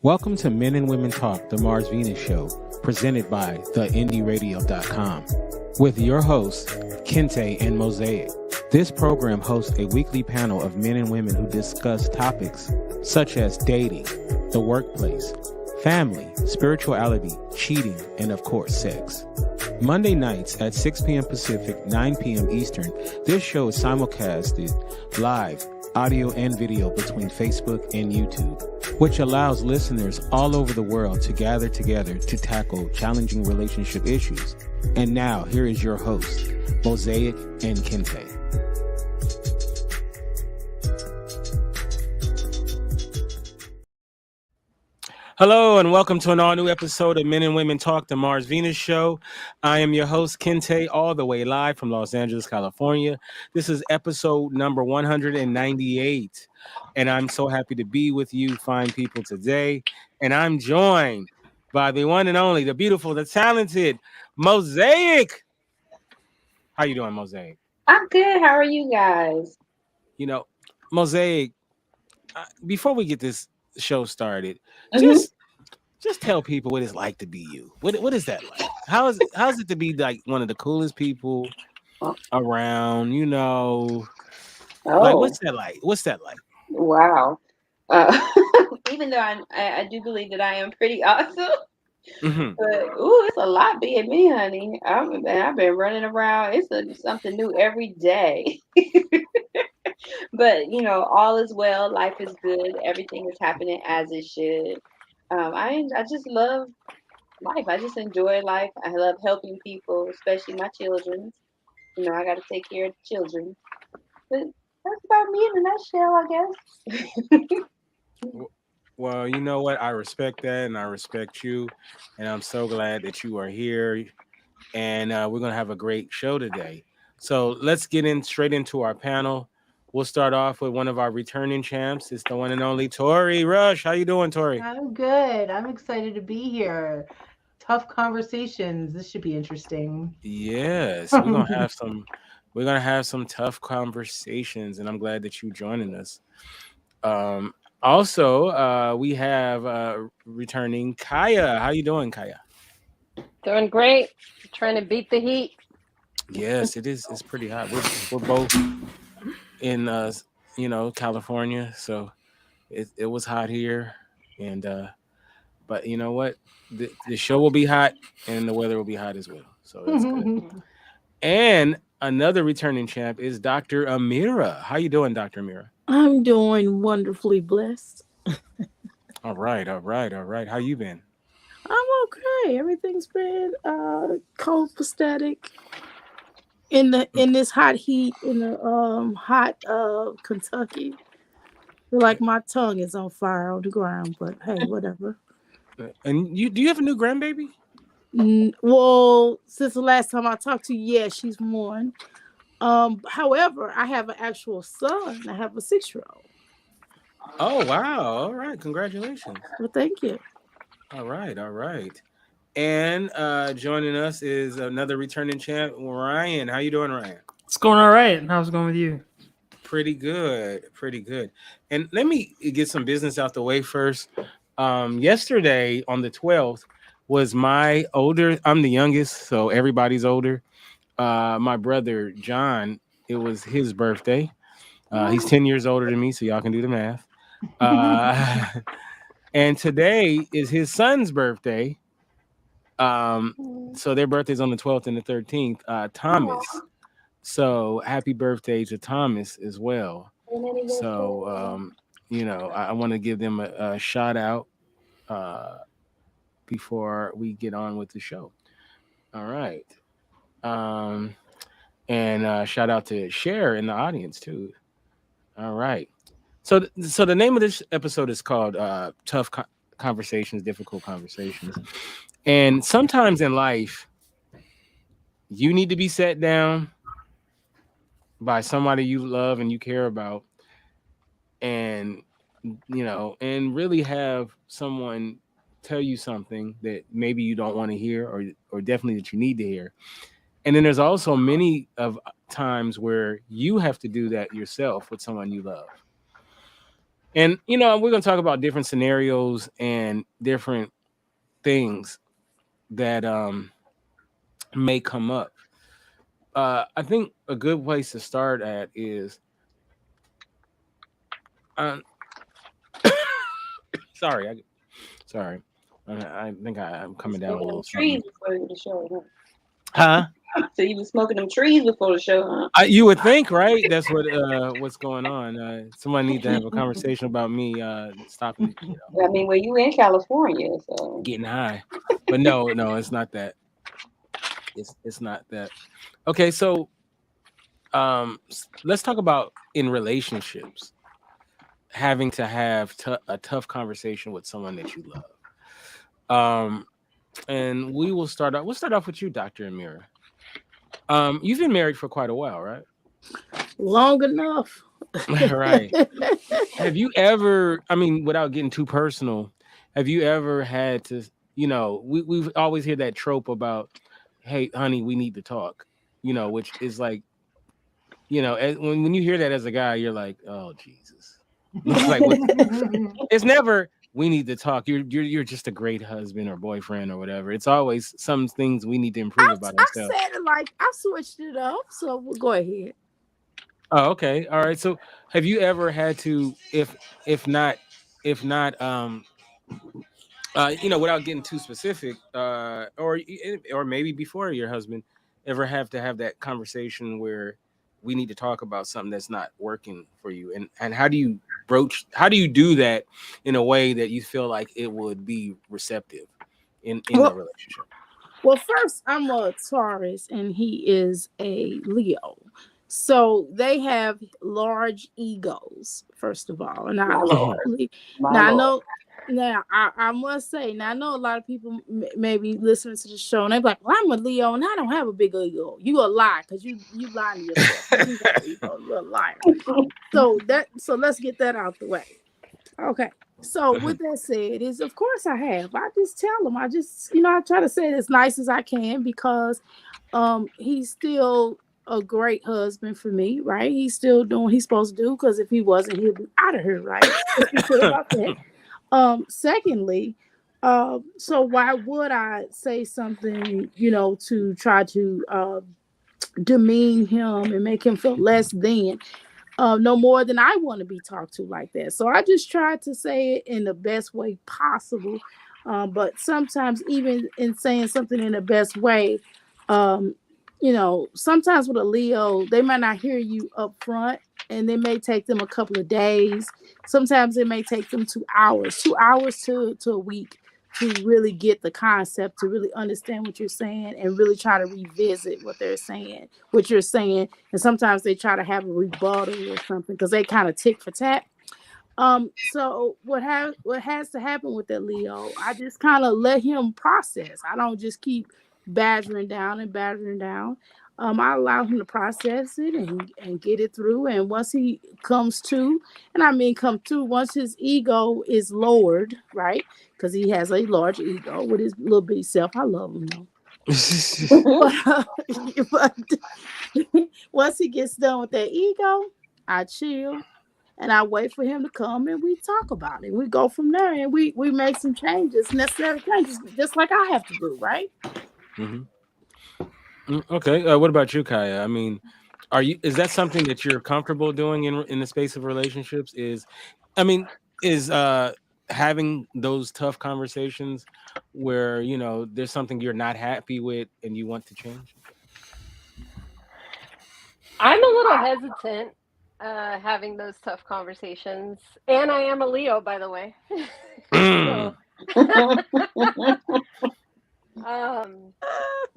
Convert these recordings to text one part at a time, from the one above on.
Welcome to Men and Women Talk, the Mars Venus Show, presented by theindyradio.com, with your hosts, Kente and Mosaic. This program hosts a weekly panel of men and women who discuss topics such as dating, the workplace, family, spirituality, cheating, and of course, sex. Monday nights at 6 p.m. Pacific, 9 p.m. Eastern, this show is simulcasted live, audio and video between Facebook and YouTube, which allows listeners all over the world to gather together to tackle challenging relationship issues. And now, here is your host, Mosaic and Kente. Hello and welcome to an all-new episode of Men and Women Talk, the Mars Venus Show. I am your host, Kente, all the way live from Los Angeles, California. This is episode number 198, and I'm so happy to be with you fine people today. And I'm joined by the one and only, the beautiful, the talented Mosaic. How you doing, Mosaic? I'm good. How are you guys? You know, Mosaic, before we get this show started, just tell people what it's like to be you. What is that like? How's it to be like one of the coolest people around? Like what's that like? Wow. Even though I do believe that I am pretty awesome, but it's a lot being me, honey. I've been running around. It's something new every day. But all is well. Life is good. Everything is happening as it should. I just love life. I just enjoy life. I love helping people, especially my children. I got to take care of the children. But that's about me in a nutshell, I guess. Well, you know what? I respect that, and I respect you, and I'm so glad that you are here. And we're gonna have a great show today. So let's get straight into our panel. We'll start off with one of our returning champs. It's the one and only Tori Rush. How you doing, Tori? I'm good. I'm excited to be here. Tough conversations. This should be interesting. Yes, we're gonna have some tough conversations, and I'm glad that you're joining us. Also, we have returning Kaya. How you doing, Kaya? Doing great. Trying to beat the heat. Yes, it is. It's pretty hot. We're both in California, so it was hot here, and but you know what? The show will be hot, and the weather will be hot as well. So that's good. And another returning champ is Dr. Amira. How you doing, Dr. Amira? I'm doing wonderfully blessed. All right. How you been? I'm okay. Everything's been copacetic in this hot heat in the hot Kentucky. I feel like my tongue is on fire on the ground, but hey, whatever. And do you have a new grandbaby? Well, since the last time I talked to you, yeah, she's one. However, I have an actual son. I have a 6-year-old. Oh wow! All right, congratulations. Well, thank you. All right. And joining us is another returning champ, Ryan. How you doing, Ryan? It's going all right. How's it going with you? Pretty good. And let me get some business out the way first. Yesterday on the 12th was I'm the youngest, so everybody's older. My brother John, it was his birthday. He's 10 years older than me, so y'all can do the math. And today is his son's birthday. So their birthday's on the 12th and the 13th. Thomas. So happy birthday to Thomas as well. So I want to give them a shout out before we get on with the show. All right. And shout out to Cher in the audience too. All right. So the name of this episode is called Tough Conversations, Difficult Conversations. And sometimes in life, you need to be sat down by somebody you love and you care about, and and really have someone tell you something that maybe you don't want to hear, or definitely that you need to hear. And then there's also many of times where you have to do that yourself with someone you love. And we're going to talk about different scenarios and different things that may come up. I think a good place to start at is sorry. I think I'm coming down a little trees something. before the show, Huh? So you was smoking them trees before the show, huh? You would think, right? That's what's going on. Somebody needs to have a conversation about me stopping, I mean, well, you in California, so getting high. But no, it's not that. It's not that. Okay, so let's talk about in relationships having to have a tough conversation with someone that you love. And we'll start off with you, Dr. Amira. You've been married for quite a while, right? Long enough. Right. Have you ever, without getting too personal, have you ever had to, we've always hear that trope about, hey, honey, we need to talk, which is like, when you hear that as a guy, you're like, oh, Jesus. It's like, it's never, we need to talk. You're just a great husband or boyfriend or whatever. It's always some things we need to improve about ourselves. I said it like I switched it up, so we'll go ahead. Oh, okay. All right. So have you ever had to, if not, without getting too specific, or maybe before your husband, ever have to have that conversation where we need to talk about something that's not working for you, and how do you do that in a way that you feel like it would be receptive in the relationship? Well, first, I'm a Taurus and he is a Leo. So they have large egos, first of all. And I must say, now I know a lot of people may be listening to the show and they're like, well, I'm a Leo and I don't have a big ego. You a lie because you lying to yourself. You're a liar. So let's get that out the way. Okay. So with that said, is of course I have. I just tell him. I just, I try to say it as nice as I can because he's still a great husband for me, right? He's still doing what he's supposed to do because if he wasn't, he'd be out of here, right? About that. Secondly, so why would I say something, to try to demean him and make him feel less than? No more than I want to be talked to like that. So I just try to say it in the best way possible. But sometimes even in saying something in the best way, sometimes with a Leo, they might not hear you up front and it may take them a couple of days. Sometimes it may take them 2 hours to a week to really get the concept, to really understand what you're saying and really try to revisit what you're saying. And sometimes they try to have a rebuttal or something because they kind of tick for tat. So what has to happen with that Leo, I just kind of let him process. I don't just keep badgering down. I allow him to process it and get it through. And once he comes to, once his ego is lowered, right? Because he has a large ego with his little bitty self. I love him though. but once he gets done with that ego, I chill and I wait for him to come and we talk about it. We go from there and we make some necessary changes, just like I have to do, right? Mm-hmm. Okay. What about you, Kaya? Is that something that you're comfortable doing in the space of relationships? Is having those tough conversations where, there's something you're not happy with and you want to change? I'm a little hesitant having those tough conversations. And I am a Leo, by the way.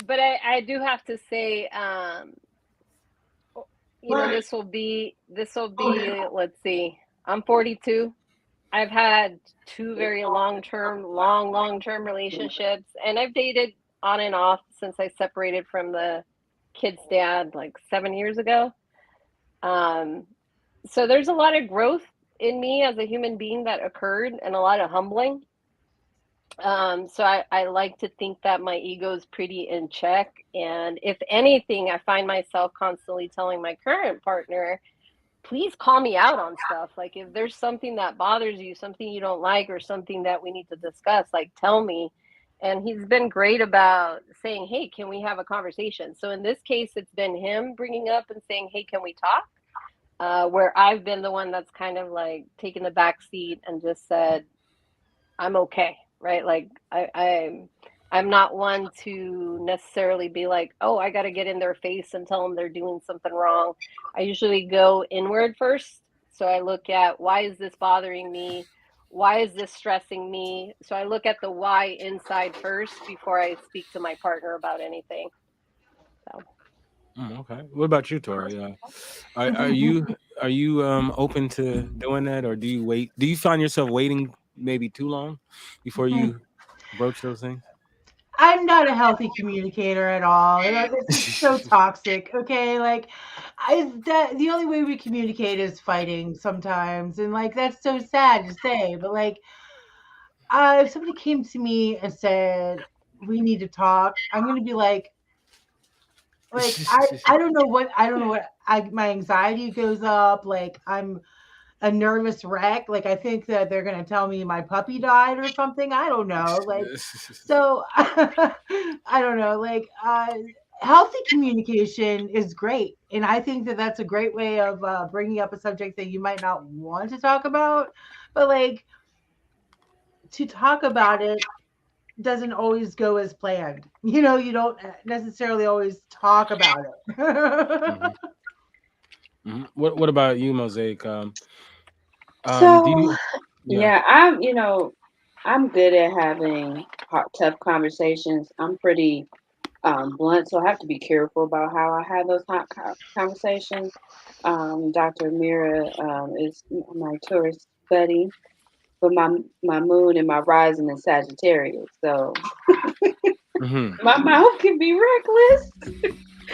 But I do have to say, this will be, let's see, I'm 42. I've had 2 very long-term relationships, and I've dated on and off since I separated from the kid's dad like 7 years ago. So there's a lot of growth in me as a human being that occurred and a lot of humbling. So I like to think that my ego is pretty in check. And if anything, I find myself constantly telling my current partner, please call me out on stuff. Like if there's something that bothers you, something you don't like, or something that we need to discuss, like tell me. And he's been great about saying, hey, can we have a conversation? So in this case, it's been him bringing up and saying, hey, can we talk? Where I've been the one that's kind of like taken the back seat and just said, I'm okay, right? Like I'm not one to necessarily be like, oh, I got to get in their face and tell them they're doing something wrong. I usually go inward first. So I look at, why is this bothering me? Why is this stressing me? So I look at the why inside first before I speak to my partner about anything. So. Okay. What about you, Tori? Are you open to doing that, or do you wait? Do you find yourself waiting maybe too long before you broach those things? I'm not a healthy communicator at all. It's so toxic. Okay, like the only way we communicate is fighting sometimes, and like that's so sad to say, but like if somebody came to me and said we need to talk, I'm gonna be like I don't know what my anxiety goes up. Like I'm a nervous wreck. Like I think that they're gonna tell me my puppy died or something. I don't know. Like so, I don't know. Like healthy communication is great, and I think that that's a great way of bringing up a subject that you might not want to talk about, but like to talk about it doesn't always go as planned. You know, you don't necessarily always talk about it. Mm-hmm. What about you, Mosaic? So, Do you? yeah, I'm good at having tough conversations. I'm pretty blunt, so I have to be careful about how I have those hot conversations. Dr. Mira is my Taurus buddy, but my moon and my rising is Sagittarius, so my mouth can be reckless.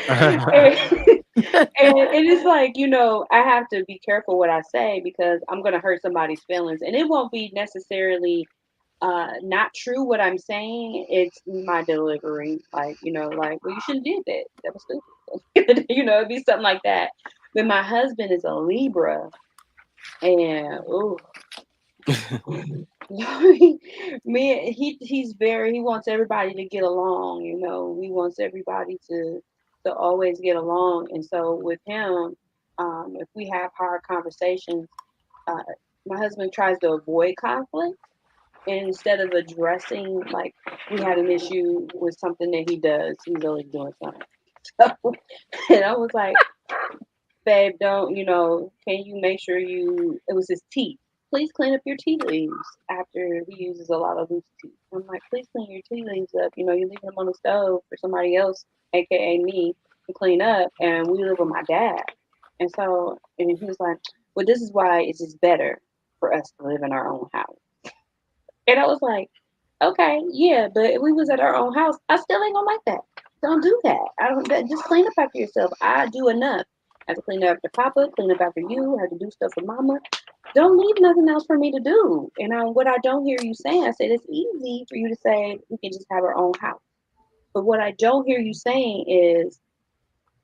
And it's like, I have to be careful what I say because I'm going to hurt somebody's feelings. And it won't be necessarily not true what I'm saying. It's my delivery. Like, like, well, you shouldn't have did that. That was stupid. It'd be something like that. But my husband is a Libra. And, ooh. He wants everybody to get along, he wants everybody to always get along. And so with him, if we have hard conversations, my husband tries to avoid conflict, and instead of addressing, like, we had an issue with something that he does, he's always doing something. So, and I was like, babe, don't, can you make sure it was his teeth. Please clean up your tea leaves after he uses a lot of loose teeth. I'm like, please clean your tea leaves up. You're leaving them on the stove for somebody else, aka me, to clean up. And we live with my dad. And so, and he was like, well, this is why it's just better for us to live in our own house. And I was like, okay, yeah, but if we was at our own house, I still ain't gonna like that. Don't do that. Just clean up after yourself. I do enough. I have to clean up after Papa, clean up after you. I have to do stuff for Mama. Don't leave nothing else for me to do. And what I don't hear you saying, I said, it's easy for you to say we can just have our own house. But what I don't hear you saying is,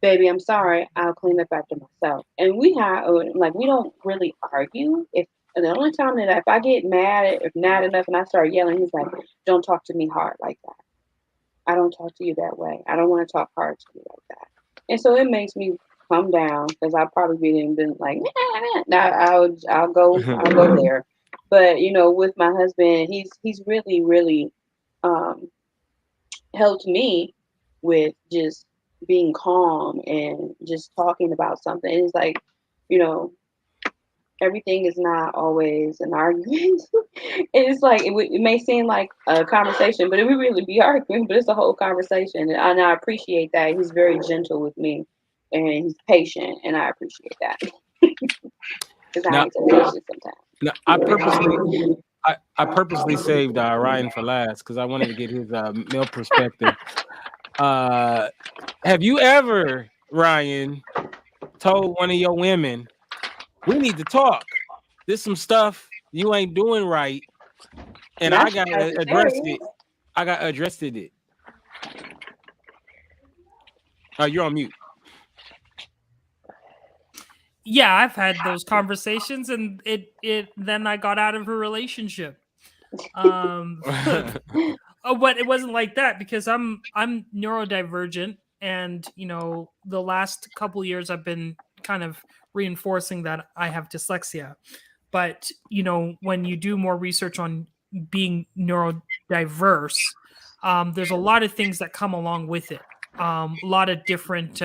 baby, I'm sorry, I'll clean up after myself. And we don't really argue. And the only time that if I get mad, if not enough, and I start yelling, he's like, don't talk to me hard like that. I don't talk to you that way. I don't want to talk hard to you like that. And so it makes me calm down because I'll probably been like, nah, I'll go there. But with my husband, he's really, really helped me with just being calm and just talking about something. It's like, everything is not always an argument. It's like it may seem like a conversation, but it would really be arguing. But it's a whole conversation, and I appreciate that. He's very gentle with me, and he's patient, and I appreciate that. Because I ain't so patient sometimes. Now, I purposely saved Ryan for last because I wanted to get his male perspective. Have you ever, Ryan, told one of your women, we need to talk? There's some stuff you ain't doing right, and I gotta address it. I got addressed it. Oh, you're on mute. Yeah, I've had those conversations, and then I got out of a relationship. But it wasn't like that because I'm neurodivergent, and the last couple years I've been kind of reinforcing that I have dyslexia. But when you do more research on being neurodiverse, there's a lot of things that come along with it. A lot of different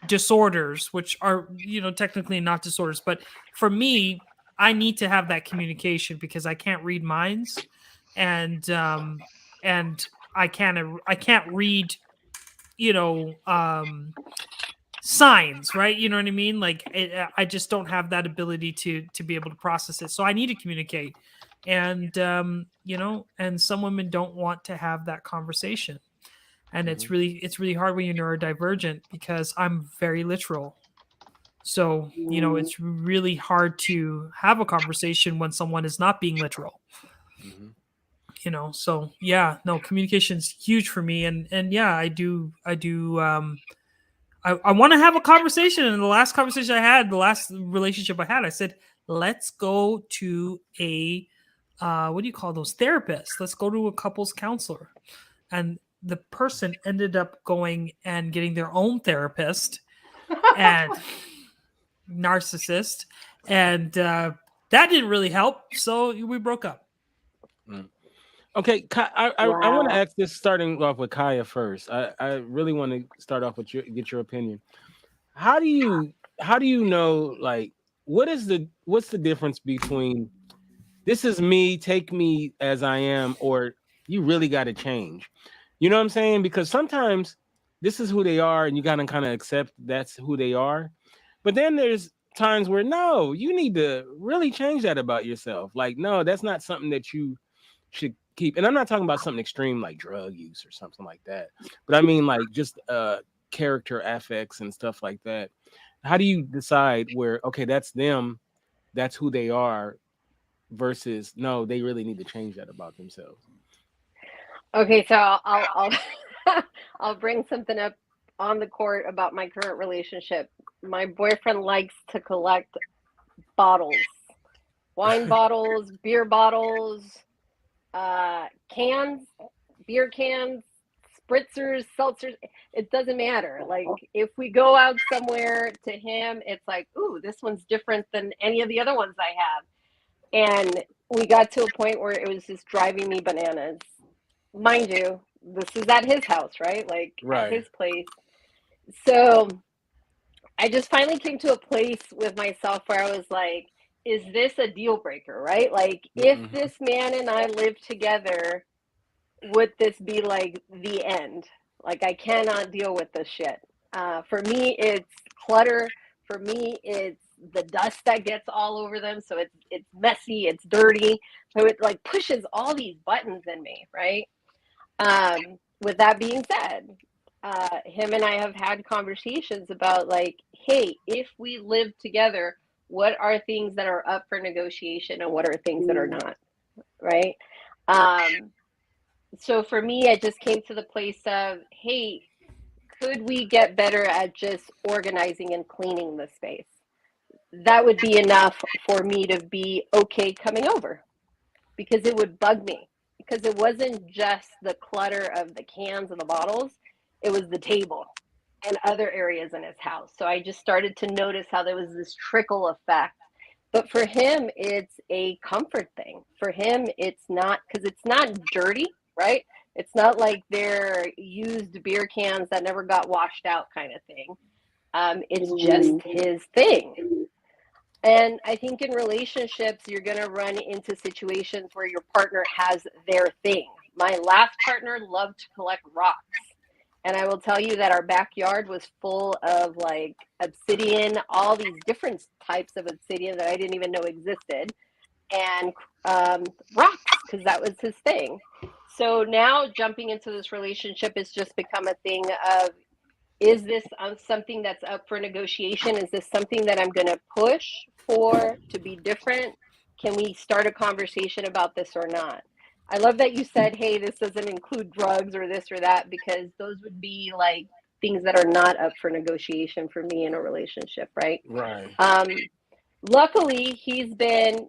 disorders, which are technically not disorders, but for me, I need to have that communication because I can't read minds, and I can't read signs, right? You know what I mean? Like I just don't have that ability to be able to process it. So I need to communicate, and and some women don't want to have that conversation, and it's really hard when you're neurodivergent because I'm very literal. So it's really hard to have a conversation when someone is not being literal. So yeah, no, communication's huge for me, and yeah, I do I want to have a conversation. And the last conversation I had, the last relationship I had, I said, let's go to a what do you call those, therapists? Let's go to a couples counselor. And the person ended up going and getting their own therapist and narcissist, and that didn't really help, so we broke up. Okay, I Wow. want to ask this, starting off with Kaya first. I really want to start off with get your opinion. How do you know, like, what's the difference between this is me, take me as I am, or you really got to change? You know what I'm saying? Because sometimes this is who they are and you got to kind of accept that's who they are. But then there's times where no, you need to really change that about yourself. Like, no, that's not something that you should keep. And I'm not talking about something extreme like drug use or something like that, but I mean like just character affects and stuff like that. How do you decide where, okay, that's them, that's who they are, versus no, they really need to change that about themselves? Okay, so I'll I'll bring something up on the court about my current relationship. My boyfriend likes to collect bottles, wine bottles, beer bottles, cans, beer cans, spritzers, seltzers. It doesn't matter. Like if we go out somewhere, to him, it's like, ooh, this one's different than any of the other ones I have. And we got to a point where it was just driving me bananas. Mind you, this is at his house, right? Like Right. at his place. So I just finally came to a place with myself where I was like, is this a deal breaker, right? Like, if this man and I live together, would this be like the end? Like, I cannot deal with this shit. For me, it's clutter. For me, it's the dust that gets all over them. So it's messy, it's dirty. So it like pushes all these buttons in me, right? With that being said, him and I have had conversations about like, hey, if we live together, what are things that are up for negotiation and what are things that are not, right? So for me, I just came to the place of, hey, could we get better at just organizing and cleaning the space? That would be enough for me to be okay coming over, because it would bug me, because it wasn't just the clutter of the cans and the bottles, it was the table and other areas in his house. So I just started to notice how there was this trickle effect. But for him, it's a comfort thing. For him, it's not, because it's not dirty, right? It's not like they're used beer cans that never got washed out kind of thing. It's just his thing. And I think in relationships, you're going to run into situations where your partner has their thing. My last partner loved to collect rocks. And I will tell you that our backyard was full of like obsidian, all these different types of obsidian that I didn't even know existed, and rocks, because that was his thing. So now jumping into this relationship has just become a thing of, is this something that's up for negotiation? Is this something that I'm going to push for to be different? Can we start a conversation about this or not? I love that you said, hey, this doesn't include drugs or this or that, because those would be like things that are not up for negotiation for me in a relationship, right? Right. Luckily, he's been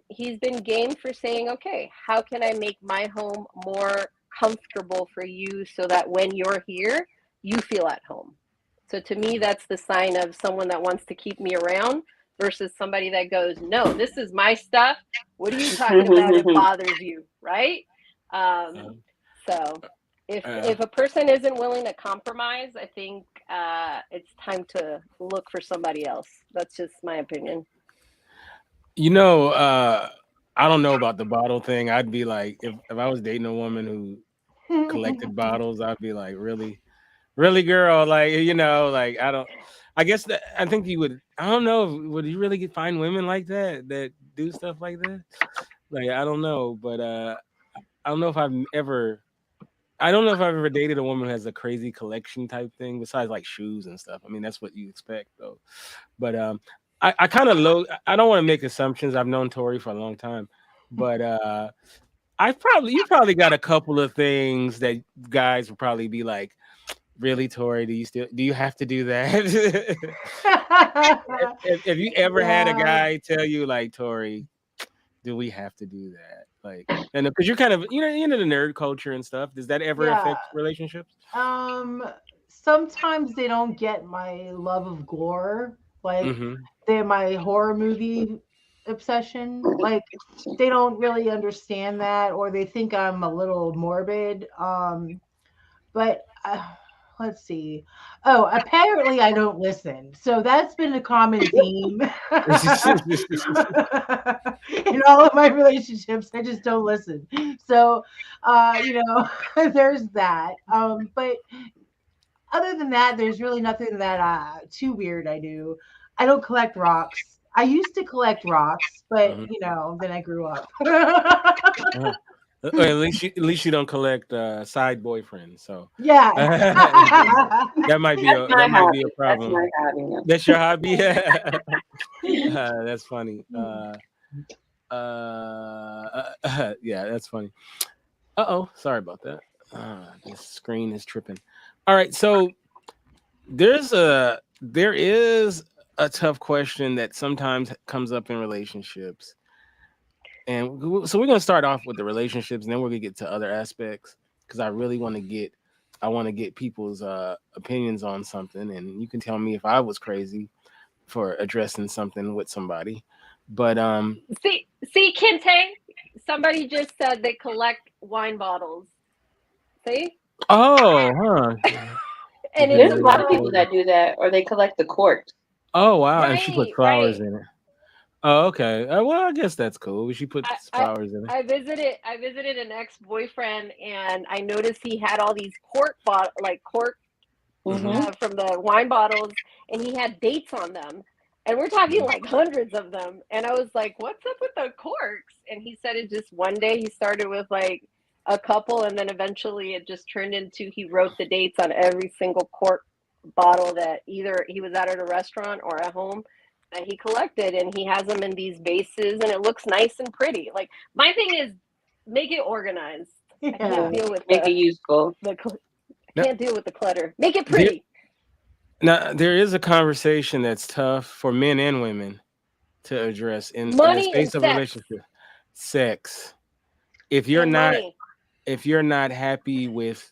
game for saying, okay, how can I make my home more comfortable for you so that when you're here, you feel at home. So to me, that's the sign of someone that wants to keep me around versus somebody that goes, no, this is my stuff. What are you talking about? It bothers you, right? So if a person isn't willing to compromise, I think it's time to look for somebody else. That's just my opinion. You know, I don't know about the bottle thing. I'd be like, if I was dating a woman who collected bottles, I'd be like, really, girl? Like, you know, like I guess that I think you would. I don't know. Would you really find women like that do stuff like that? Like, I don't know, but I don't know if I've ever dated a woman who has a crazy collection type thing besides like shoes and stuff. I mean, that's what you expect though. But I kind of I don't want to make assumptions. I've known Tori for a long time, but you probably got a couple of things that guys would probably be like, really, Tori, do you have to do that? Have you ever had a guy tell you like, Tori, do we have to do that? Like, and because you're kind of, into the nerd culture and stuff, does that ever affect relationships? Sometimes they don't get my love of gore, like they're my horror movie obsession. Like they don't really understand that, or they think I'm a little morbid. But let's see. Oh, apparently I don't listen. So that's been a common theme in all of my relationships. I just don't listen. So, there's that. But other than that, there's really nothing that too weird I do. I don't collect rocks. I used to collect rocks, but then I grew up. At least you don't collect side boyfriends. So yeah, that might be a problem. That's my hobby. That's your hobby. That's funny. Yeah, that's funny. Sorry about that. This screen is tripping. All right, so there is a tough question that sometimes comes up in relationships. And so we're going to start off with the relationships, and then we're going to get to other aspects because I really want to get people's opinions on something, and you can tell me if I was crazy for addressing something with somebody. But see, Kinte, somebody just said they collect wine bottles. See? Oh, huh. And there's a lot of people that do that, or they collect the corks. Oh, wow. Right, and she put flowers in it. Oh, okay. Well, I guess that's cool. She put flowers in it. I visited an ex-boyfriend, and I noticed he had all these cork from the wine bottles, and he had dates on them. And we're talking like hundreds of them. And I was like, what's up with the corks? And he said it just one day he started with like a couple, and then eventually it just turned into he wrote the dates on every single cork bottle that either he was at a restaurant or at home that he collected, and he has them in these vases, and it looks nice and pretty. Like, my thing is make it organized. I can't deal with it useful. I can't deal with the clutter. Make it pretty. Now, there is a conversation that's tough for men and women to address in the space of relationship. Sex. If you're not happy with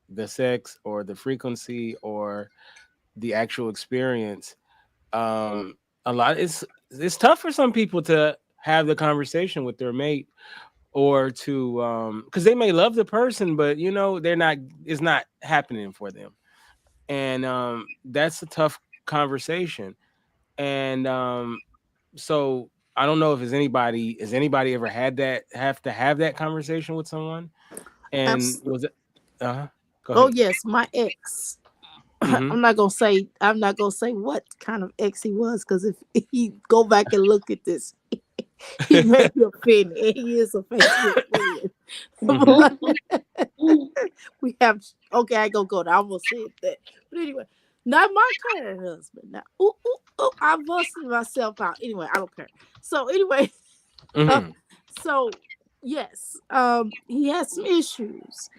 the sex or the frequency or the actual experience, it's tough for some people to have the conversation with their mate, or to because they may love the person, but it's not happening for them, and that's a tough conversation. And so I don't know if has anybody ever had have to have that conversation with someone. And was it go ahead. Yes, my ex. I'm not gonna say what kind of ex he was, because if he go back and look at this, he may be offended. He is a Facebook friend. We have I go there. I almost said that, but anyway, not my current husband. Now, I busted myself out. Anyway, I don't care. So anyway, so yes, he has some issues.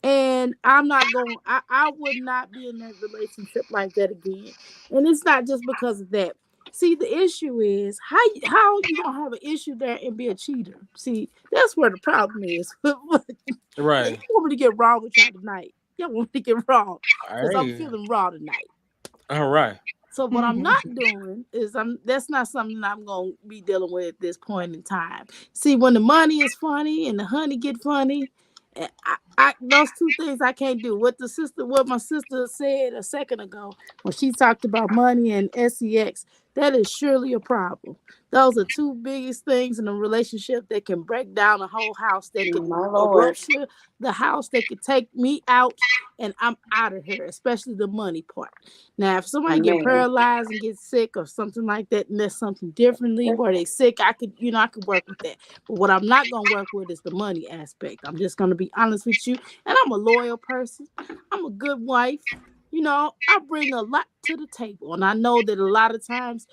And I'm not going. I would not be in that relationship like that again. And it's not just because of that. See, the issue is how you gonna have an issue there and be a cheater. See, that's where the problem is. Right. You want me to get raw with y'all tonight? Y'all want me to get raw because I'm Hey. feeling raw tonight. All right. So what I'm not doing is that's not something I'm gonna be dealing with at this point in time. See, when the money is funny and the honey get funny, those two things I can't do. What my sister said a second ago when she talked about money and sex, that is surely a problem. Those are two biggest things in a relationship that can break down a whole house, that can My Lord. rupture the house, that could take me out and I'm out of here, especially the money part. Now, if somebody get Man. paralyzed and get sick or something like that, and there's something differently where they sick, I could work with that. But what I'm not gonna work with is the money aspect. I'm just gonna be honest with you. And I'm a loyal person. I'm a good wife. I bring a lot to the table. And I know that a lot of times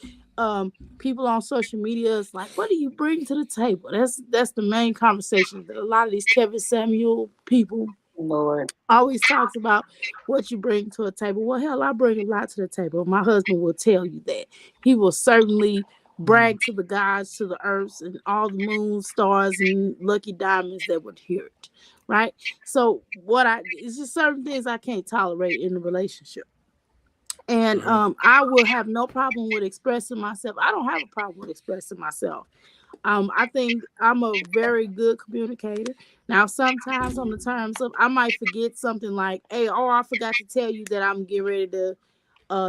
people on social media is like, what do you bring to the table? That's the main conversation that a lot of these Kevin Samuel people Lord. always talks about, what you bring to a table. Well, hell, I bring a lot to the table. My husband will tell you that. He will certainly brag to the gods, to the earths, and all the moons, stars, and lucky diamonds that would hear it. Right? So it's just certain things I can't tolerate in a relationship. And I will have no problem with expressing myself. I don't have a problem with expressing myself. I think I'm a very good communicator. Now, sometimes on the terms of, I might forget something like, hey, I forgot to tell you that I'm getting ready to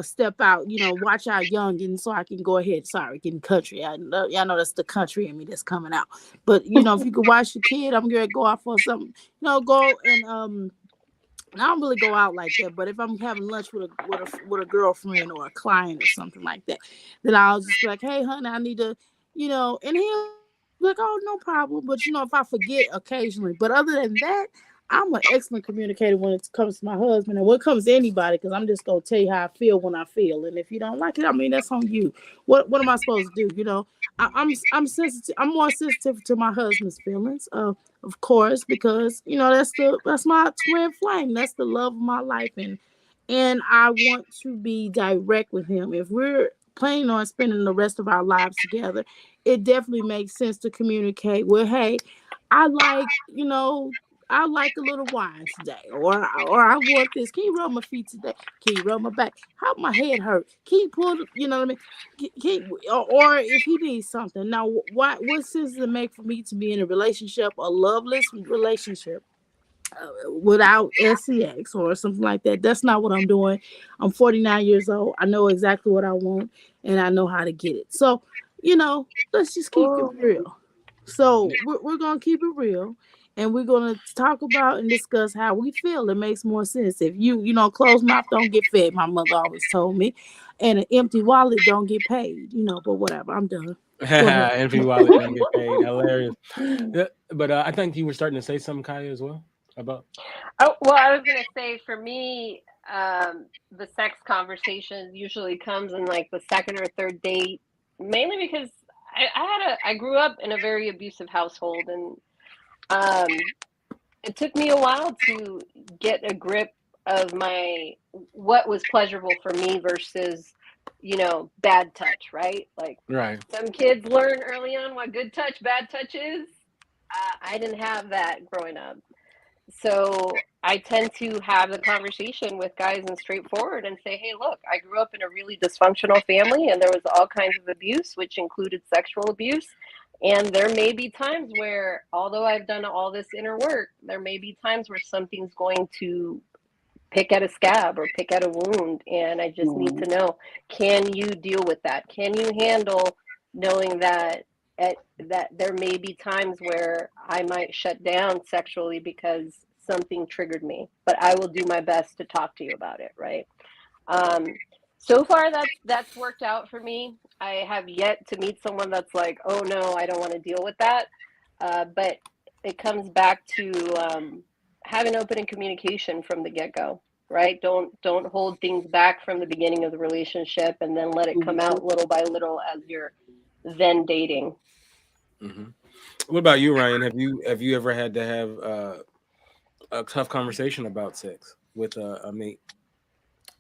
step out, watch out youngin, so I can go ahead. Sorry, getting country. I know that's the country in me that's coming out. But, if you could watch your kid, I'm going to go out for something, go and, I don't really go out like that, but if I'm having lunch with a girlfriend or a client or something like that, then I'll just be like, hey, honey, I need to, and he'll be like, oh, no problem. But, if I forget occasionally, but other than that, I'm an excellent communicator when it comes to my husband and when it comes to anybody, because I'm just going to tell you how I feel when I feel. And if you don't like it, that's on you. What am I supposed to do? I'm sensitive. I'm more sensitive to my husband's feelings. Of course, because that's my twin flame. That's the love of my life, and I want to be direct with him. If we're planning on spending the rest of our lives together, it definitely makes sense to communicate. Well, hey, I like a little wine today, or I want this. Can you rub my feet today? Can you rub my back? How my head hurt? Can you pull? You know what I mean? Or if he needs something. Now, what sense does it make for me to be in a relationship, a loveless relationship, without sex or something like that? That's not what I'm doing. I'm 49 years old. I know exactly what I want, and I know how to get it. So, let's just keep it real. So we're gonna keep it real. And we're going to talk about and discuss how we feel. It makes more sense. If closed mouth don't get fed, my mother always told me. And an empty wallet don't get paid, but whatever. I'm done. Empty wallet don't get paid. Hilarious. Yeah, but I think you were starting to say something, Kaya, as well, about. Oh, well, I was going to say, for me, the sex conversation usually comes in like the second or third date, mainly because I grew up in a very abusive household, and it took me a while to get a grip of what was pleasurable for me versus, bad touch, right? Like, right. Some kids learn early on what good touch, bad touch is. I didn't have that growing up. So I tend to have the conversation with guys and straightforward and say, hey, look, I grew up in a really dysfunctional family and there was all kinds of abuse, which included sexual abuse. And there may be times where, although I've done all this inner work, there may be times where something's going to pick at a scab or pick at a wound. And I just need to know, can you deal with that? Can you handle knowing that there may be times where I might shut down sexually because something triggered me, but I will do my best to talk to you about it, right? So far, that's worked out for me. I have yet to meet someone that's like, oh no, I don't want to deal with that. But it comes back to having open and communication from the get-go, right? Don't hold things back from the beginning of the relationship and then let it come out little by little as you're then dating. Mm-hmm. What about you, Ryan? Have you ever had to have a tough conversation about sex with a mate?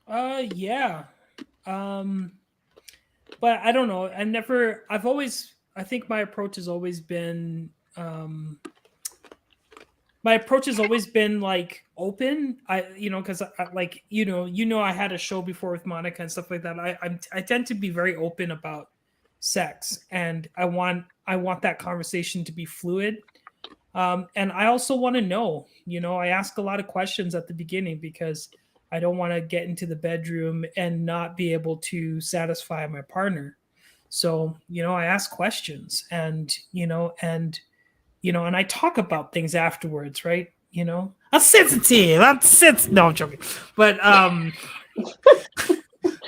Yeah. But I don't know. I think my approach has always been like open. Because I had a show before with Monica and stuff like that. I tend to be very open about sex, and I want that conversation to be fluid. And I also want to know. I ask a lot of questions at the beginning because I don't want to get into the bedroom and not be able to satisfy my partner. So, I ask questions and I talk about things afterwards, right? I'm sensitive. No, I'm joking. But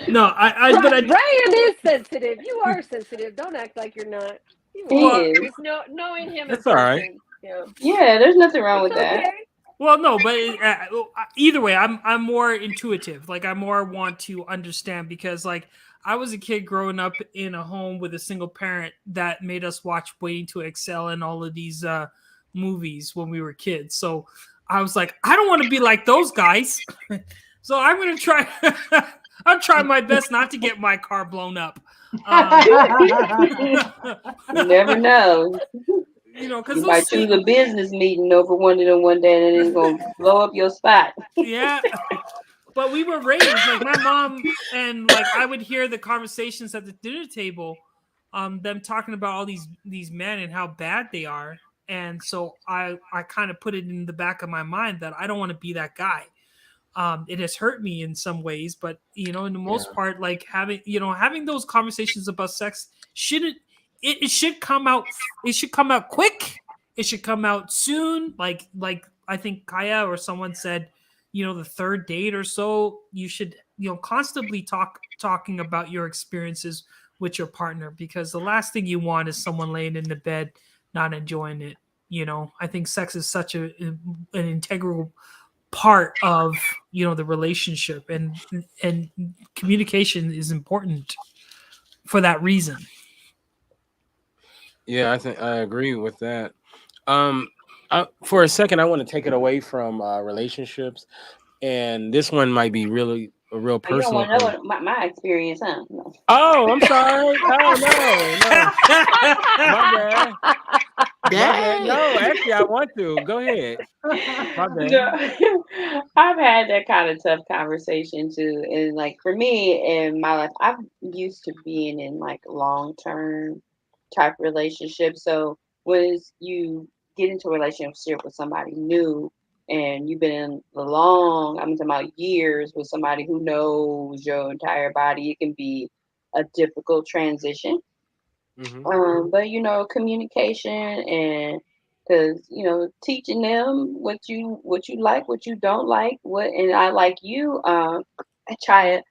no, Ryan is sensitive. You are sensitive. Don't act like you're not. You are. Just knowing him. That's all right. Yeah, there's nothing wrong with that. Well, no, but either way, I'm more intuitive. Like I more want to understand because like I was a kid growing up in a home with a single parent that made us watch Waiting to Excel and all of these movies when we were kids. So I was like, I don't want to be like those guys. So I'm gonna try. I'm trying my best not to get my car blown up. You never know. Because you might choose a business meeting over one of them one day, and then it's gonna blow up your spot. Yeah, but we were raised like my mom, and like I would hear the conversations at the dinner table, them talking about all these men and how bad they are, and so I kind of put it in the back of my mind that I don't want to be that guy. It has hurt me in some ways, but in the most part, like having those conversations about sex it should come out. It should come out quick. It should come out soon. Like I think Kaya or someone said, the third date or so, you should constantly talking about your experiences with your partner, because the last thing you want is someone laying in the bed not enjoying it. I think sex is such an integral part of the relationship, and communication is important for that reason. Yeah, I think I agree with that. For a second, I want to take it away from relationships, and this one might be really a real personal. You don't want to know my experience, huh? No. Oh, I'm sorry. Oh no, my bad. No, actually, I want to. Go ahead. My bad. No, I've had that kind of tough conversation too, and like for me in my life, I'm used to being in like long-term type relationships. So when you get into a relationship with somebody new and you've been in I'm talking about years with somebody who knows your entire body, it can be a difficult transition. Mm-hmm. But communication and because teaching them what you like, what you don't like, and I like you, Kaya.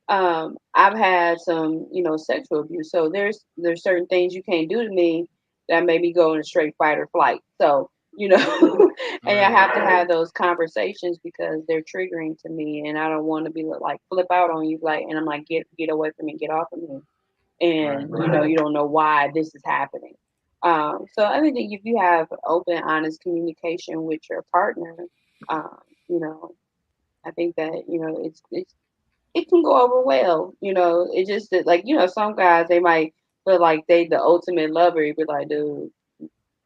I've had some sexual abuse, so there's certain things you can't do to me that made me go in a straight fight or flight. So and I have to have those conversations because they're triggering to me, and I don't want to be like flip out on you, like, and I'm like get away from me, get off of me. And you don't know why this is happening. So I think if you have open, honest communication with your partner, I think that it can go over well. It's just that, like, some guys, they might feel like they the ultimate lover. You be like, dude,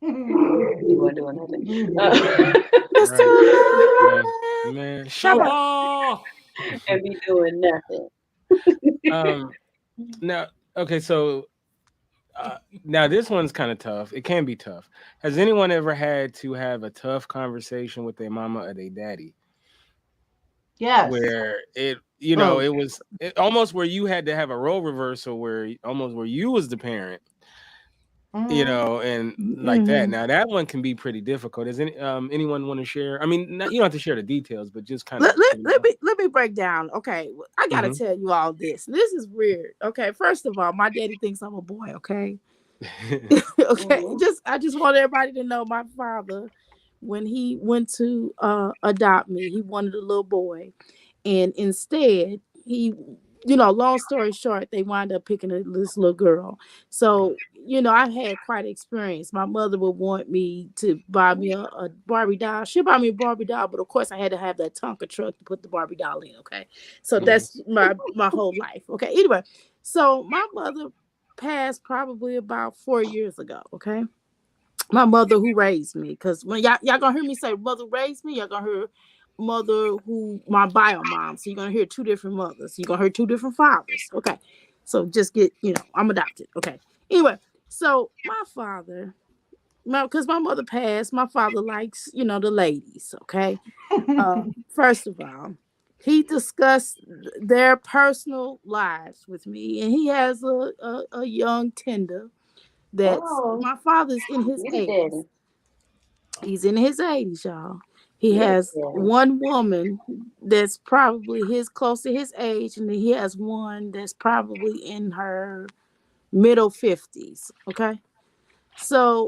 you weren't doing nothing. Right. Man, show off and be doing nothing. Now, okay, so now this one's kind of tough. It can be tough. Has anyone ever had to have a tough conversation with their mama or their daddy? Yes. Where it was almost where you had to have a role reversal, where you was the parent, and like that. Now that one can be pretty difficult. Does anyone want to share? I mean, you don't have to share the details, but just kind of let me break down. Okay, I gotta tell you all this. This is weird. Okay, first of all, my daddy thinks I'm a boy. Okay, okay. I just want everybody to know my father, when he went to adopt me, he wanted a little boy, and instead he long story short, they wind up picking this little girl. So, I had quite experience. My mother would want me to buy me a Barbie doll. She'd buy me a Barbie doll, but of course I had to have that Tonka truck to put the Barbie doll in, okay? So that's my whole life, okay? Anyway, so my mother passed probably about 4 years ago, okay? My mother who raised me, because when y'all gonna hear me say mother raised me, y'all gonna hear mother who my bio mom. So you're gonna hear two different mothers. You're gonna hear two different fathers. Okay. So just get, I'm adopted. Okay. Anyway, so my father, because my mother passed, my father likes, the ladies. Okay. First of all, he discussed their personal lives with me, and he has a young tender that's my father's in his 80s. He's in his 80s, y'all. He has one woman that's probably close to his age, and then he has one that's probably in her middle 50s. Okay. So,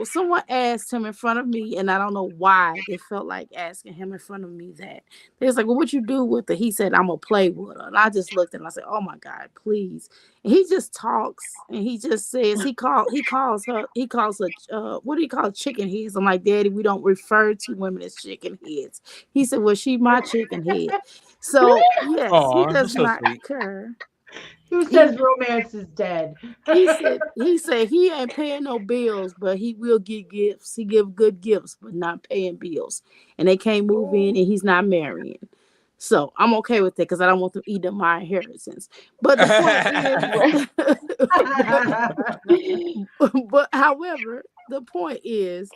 someone asked him in front of me, and I don't know why they felt like asking him in front of me that. They was like, well, what you do with her? He said, I'm going to play with her. And I just looked and I said, oh my God, please. And he just talks and he just says, he calls her, what do you call chicken heads? I'm like, Daddy, we don't refer to women as chicken heads. He said, well, she my chicken head. So, yes, he does not care. Who says romance is dead? He said he ain't paying no bills, but he will give gifts. He give good gifts, but not paying bills. And they can't move in, and he's not marrying. So I'm okay with that because I don't want them eating up my inheritance. But the point is, but however, the point is,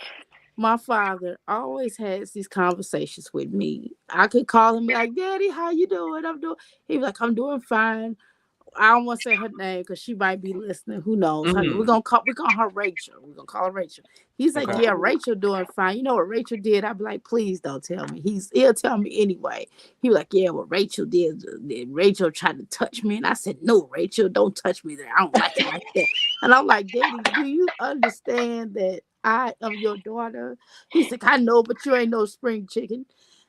my father always has these conversations with me. I could call him like, Daddy, how you doing? He'd be like, I'm doing fine. I don't want to say her name because she might be listening. Who knows? We're gonna call her Rachel. We're gonna call her Rachel. He's like, yeah, Rachel doing fine. You know what Rachel did? I'd be like, please don't tell me. He'll tell me anyway. He was like, yeah, what Rachel did. Rachel tried to touch me, and I said, no, Rachel, don't touch me there. I don't like it like that. And I'm like, Daddy, do you understand that I am your daughter? He's like, I know, but you ain't no spring chicken.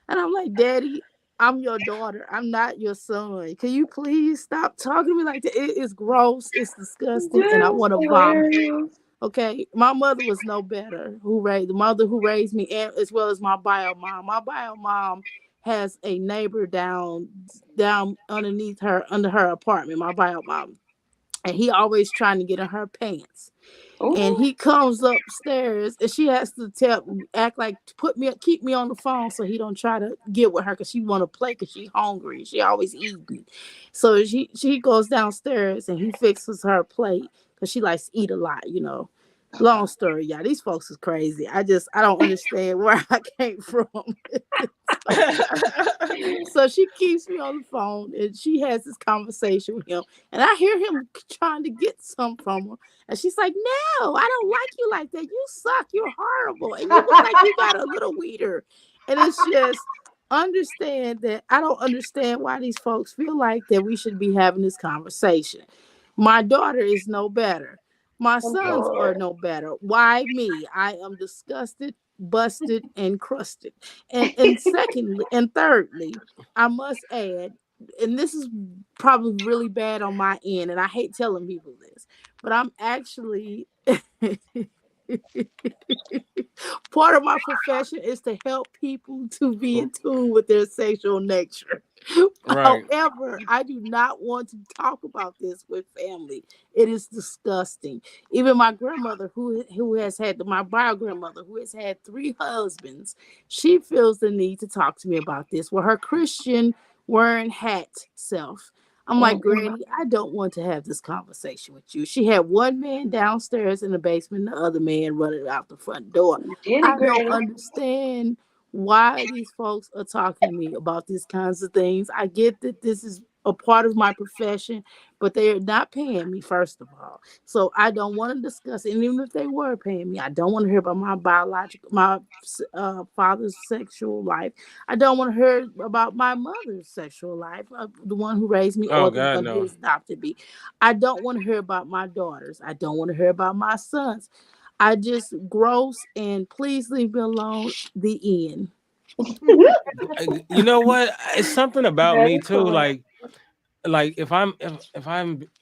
And I'm like, Daddy, I'm your daughter. I'm not your son. Can you please stop talking to me like that? It is gross. It's disgusting. And I want to vomit. Okay. My mother was no better. The mother who raised me, and as well as my bio mom. My bio mom has a neighbor down underneath her, under her apartment, my bio mom. And he always trying to get in her pants. Ooh. And he comes upstairs and she has to keep me on the phone so he don't try to get with her because she want to play because she hungry. She always eating. So she goes downstairs and he fixes her plate because she likes to eat a lot, Long story, y'all. These folks is crazy. I don't understand where I came from. So she keeps me on the phone and she has this conversation with him. And I hear him trying to get some from her. And she's like, no, I don't like you like that. You suck. You're horrible. And you look like you got a little weeder. And it's just understand that I don't understand why these folks feel like that we should be having this conversation. My daughter is no better. My sons are no better. Why me? I am disgusted, busted, and crusted. And secondly, and thirdly, I must add, and this is probably really bad on my end, and I hate telling people this, but I'm actually part of my profession is to help people to be in tune with their sexual nature. Right. However, I do not want to talk about this with family. It is disgusting. Even my grandmother, who has had my bio grandmother, who has had 3 husbands, she feels the need to talk to me about this. With her Christian wearing hat self, I'm like, Granny, I don't want to have this conversation with you. She had one man downstairs in the basement, the other man running out the front door. I don't understand why these folks are talking to me about these kinds of things. I get that this is a part of my profession, but they are not paying me, first of all. So I don't want to discuss it. And even if they were paying me, I don't want to hear about my father's sexual life. I don't want to hear about my mother's sexual life, the one who raised me or the one who adopted me. I don't want to hear about my daughters. I don't want to hear about my sons. I just gross, and please leave me alone. The end. You know what? It's something about me too. Like like if I'm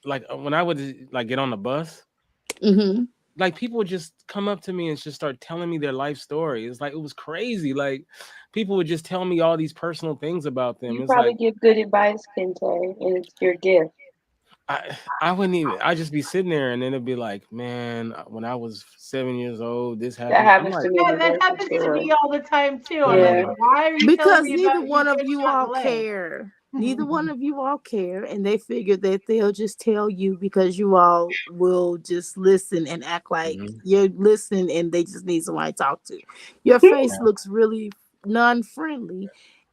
like when I would like get on the bus, Mm-hmm. like people would just come up to me and just start telling me their life story. It's like it was crazy. Like people would just tell me all these personal things about them. You It's probably like give good advice, Kente, and it's your gift. I wouldn't even. I just be sitting there and then it'd be like, man, when I was 7 years old, this That happened. I'm happens like, to me in Yeah, the that grocery happens to me store. all the time too. I'm yeah, like, Yeah. why are you telling Because me neither about one your of good you all Chipotle? care. Neither one of you all care, and they figure that they'll just tell you because you all will just listen and act like mhm, you're listening and they just need somebody to talk to. Your face looks really non-friendly.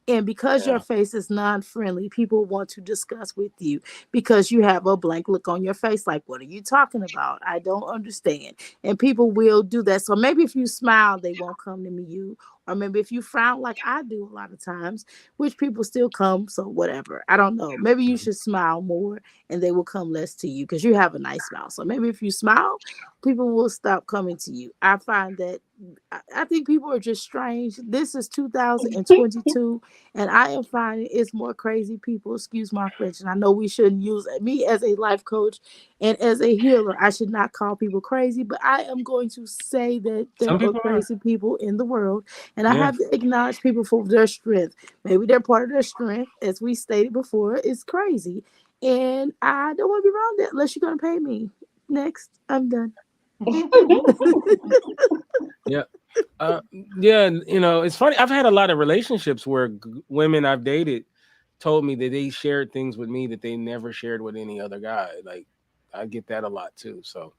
And because your yeah. face is non-friendly, people want to discuss with you because you have a blank look on your face. Like, what are you talking about? I don't understand. And people will do that. So maybe if you smile, they won't come to me. You, or maybe if you frown like I do a lot of times, which people still come. So whatever. I don't know. Maybe you Mhm. should smile more, and they will come less to you because you have a nice smile. So maybe if you smile, people will stop coming to you. I find that I think people are just strange. This is 2022. And I am finding it's more crazy people, excuse my French. And I know we shouldn't use me as a life coach and as a healer. I should not call people crazy, but I am going to say that Some there are people are. crazy people in the world. And I Yeah. have to acknowledge people for their strength. Maybe they're part of their strength, as we stated before, is crazy. And I don't want to be around that unless you're going to pay me. Next, I'm done. Yeah. Yeah, it's funny. I've had a lot of relationships where women I've dated told me that they shared things with me that they never shared with any other guy. Like I get that a lot too. So,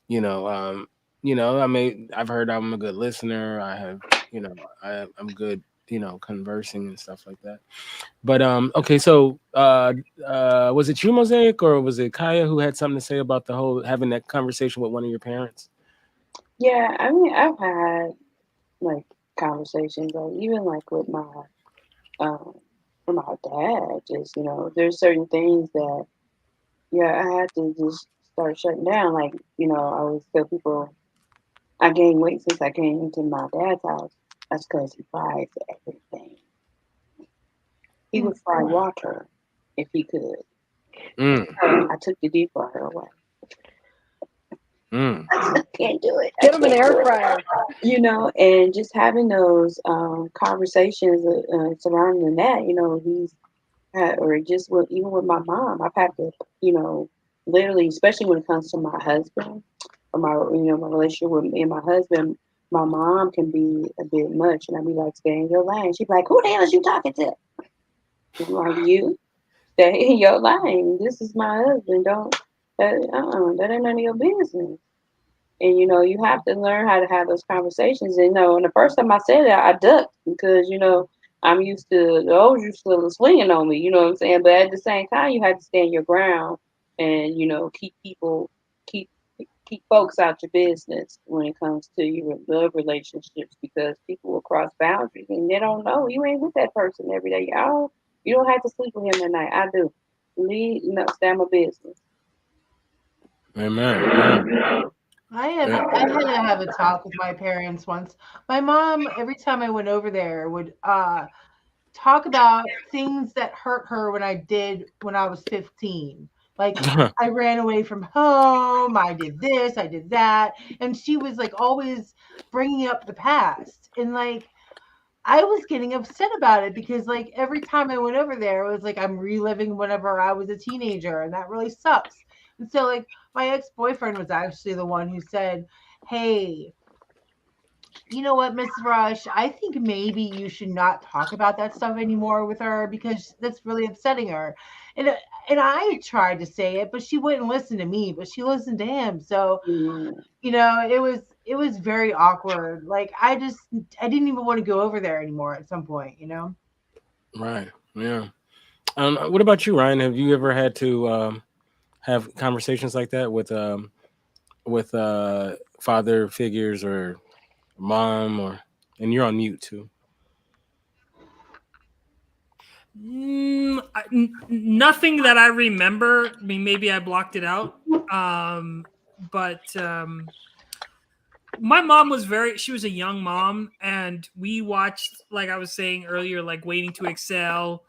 you know, um, I've heard I'm a good listener. I have, I'm good, conversing and stuff like that. But okay, so was it you, Mosaic, or was it Kaya who had something to say about the whole having that conversation with one of your parents? Yeah, I mean, I've had like conversations, like even like um with my dad. Just there's certain things that I had to just start shutting down. Like I always tell people I gained weight since I came into my dad's house. That's because he fries everything. He would fry water if he could. Mm, I took the deep fryer away. mm, I can't do it. I Get them an can't air do it. fryer. And just having those conversations surrounding that, he's had, or just with even with my mom, I've had to, literally, especially when it comes to my husband or my relationship with me and my husband, my mom can be a bit much, and I'd be like, stay in your lane. She'd be like, who the hell is you talking to? I'm like, you stay in your lane. This is my husband. Don't that ain't none of your business. And you have to learn how to have those conversations. And and the first time I said that, I ducked because I'm used to the old you still swinging on me. You know what I'm saying? But at the same time, you have to stand your ground and keep people keep keep folks out your business when it comes to your love relationships because people will cross boundaries and they don't know you ain't with that person every day. You don't have to sleep with him at night. I do. Leave, stand my business. amen. Yeah. I had Yeah. to have a talk with my parents once. My mom, every time I went over there, would talk about things that hurt her when I did when I was 15. Like I ran away from home, I did this, I did that, and she was like always bringing up the past. And like I was getting upset about it because like every time I went over there, it was like I'm reliving whenever I was a teenager, and that really sucks. And so like my ex-boyfriend was actually the one who said, "Hey, you know what, Miss Rush? I think maybe you should not talk about that stuff anymore with her because that's really upsetting her." And and I tried to say it, but she wouldn't listen to me, but she listened to him. So, Mm. it was very awkward. Like I didn't even want to go over there anymore at some point. Right. Yeah. What about you, Ryan? Have you ever had to have conversations like that with father figures or mom or and you're on mute too? Nothing that I remember. I mean, maybe I blocked it out. But my mom was she was a young mom, and we watched, like I was saying earlier, like Waiting to Excel,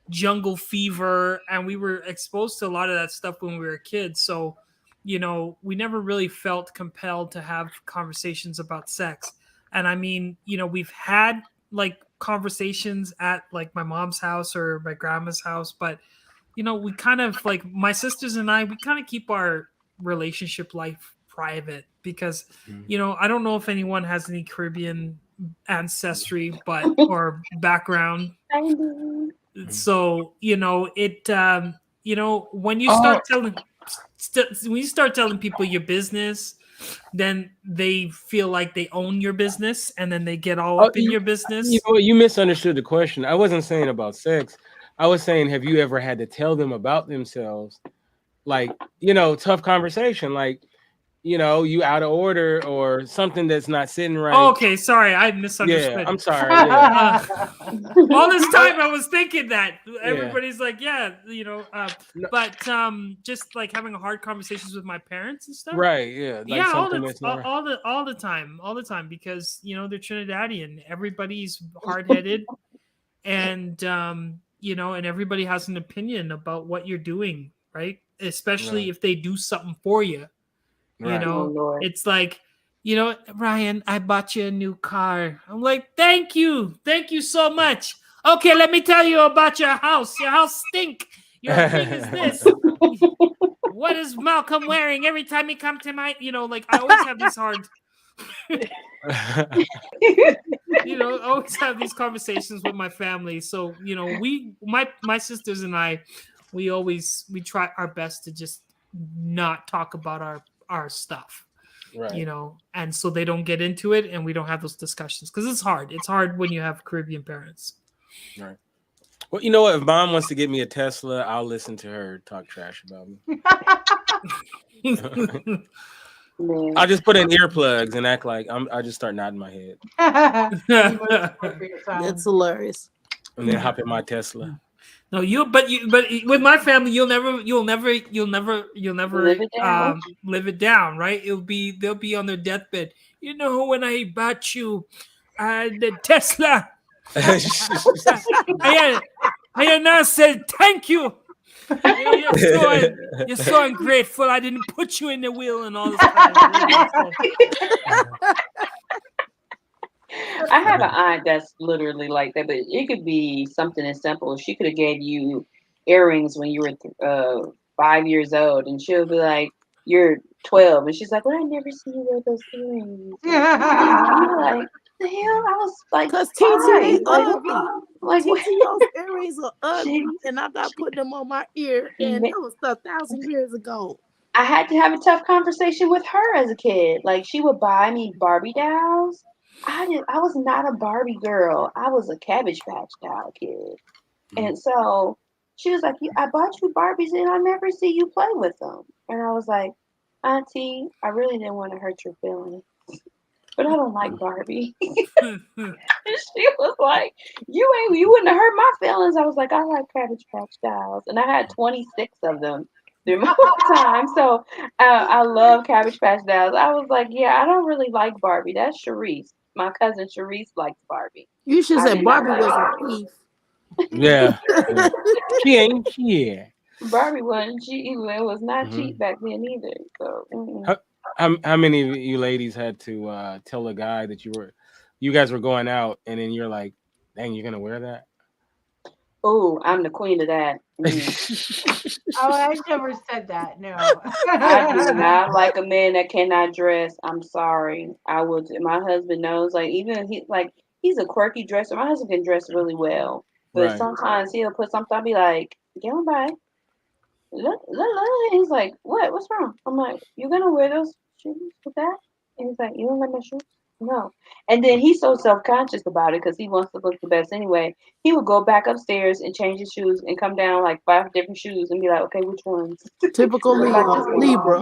jungle fever, and we were exposed to a lot of that stuff when we were kids. So, you know, we never really felt compelled to have conversations about sex. And I mean, you know, we've had like conversations at like my mom's house or my grandma's house, but you know, we kind of like my sisters and I, we kind of keep our relationship life private because, you know, I don't know if anyone has any Caribbean ancestry, but or background. So, you know, it, you know, when you start telling people your business, then they feel like they own your business, and then they get all up in your business. You misunderstood the question. I wasn't saying about sex. I was saying, have you ever had to tell them about themselves? Like, you know, tough conversation, like, you know, you out of order or something that's not sitting right. Oh, okay, sorry, I misunderstood. Yeah, I'm sorry. Yeah. All this time I was thinking that everybody's like, yeah, you know, but just like having hard conversations with my parents and stuff. Right. Yeah. Like yeah. All the time, because you know they're Trinidadian. Everybody's hard headed, and you know, and everybody has an opinion about what you're doing, right? Especially if they do something for you. You know, it's like, you know, Ryan, I bought you a new car. I'm like, thank you so much. Okay, let me tell you about your house. Your house stink. Your thing is this. What is Malcolm wearing every time he comes to my, you know, like I always have these hard, you know, I always have these conversations with my family. So, you know, my sisters and I, we try our best to just not talk about our stuff, right? You know, and so they don't get into it, and we don't have those discussions because it's hard. It's hard when you have Caribbean parents, right? Well, you know what? If Mom wants to get me a Tesla, I'll listen to her talk trash about me. I'll just put in earplugs and act like I just start nodding my head. That's hilarious. And then hop in my Tesla. No, but with my family, you'll never live it down, right? They'll be on their deathbed. You know, when I bought you the Tesla, I now said thank you. You're so ungrateful. I didn't put you in the wheel and all this kind of stuff. I have an aunt that's literally like that, but it could be something as simple. She could have gave you earrings when you were 5 years old, and she'll be like, "You're 12," and she's like, "Well, I never see you wear those earrings." Like, the hell? I was like, because TT like those earrings are ugly, and I'm not putting them on my ear, and that was 1,000 years ago. I had to have a tough conversation with her as a kid. Like, she would buy me Barbie dolls. I was not a Barbie girl. I was a Cabbage Patch doll kid. And so she was like, I bought you Barbies and I never see you play with them. And I was like, Auntie, I really didn't want to hurt your feelings, but I don't like Barbie. And she was like, you wouldn't have hurt my feelings. I was like, I like Cabbage Patch dolls. And I had 26 of them through my time. So I love Cabbage Patch dolls. I was like, yeah, I don't really like Barbie. That's Sharice. My cousin Sharice likes Barbie. You should say Barbie was a thief. Yeah. She ain't here. Barbie wasn't cheap. It was not cheap back then either. So how many of you ladies had to tell a guy that you guys were going out, and then you're like, dang, you're gonna wear that? Oh, I'm the queen of that. Oh, I never said that. No. I do not like a man that cannot dress. I'm sorry. I would. My husband knows. Like, even he's a quirky dresser. My husband can dress really well, but sometimes he'll put something. I'll be like, get on by. Look. He's like, what? What's wrong? I'm like, you gonna wear those shoes with that? And he's like, you don't like my shoes? No. And then he's so self-conscious about it because he wants to look the best anyway. He would go back upstairs and change his shoes and come down like 5 different shoes and be like, okay, which ones? Typical Libra.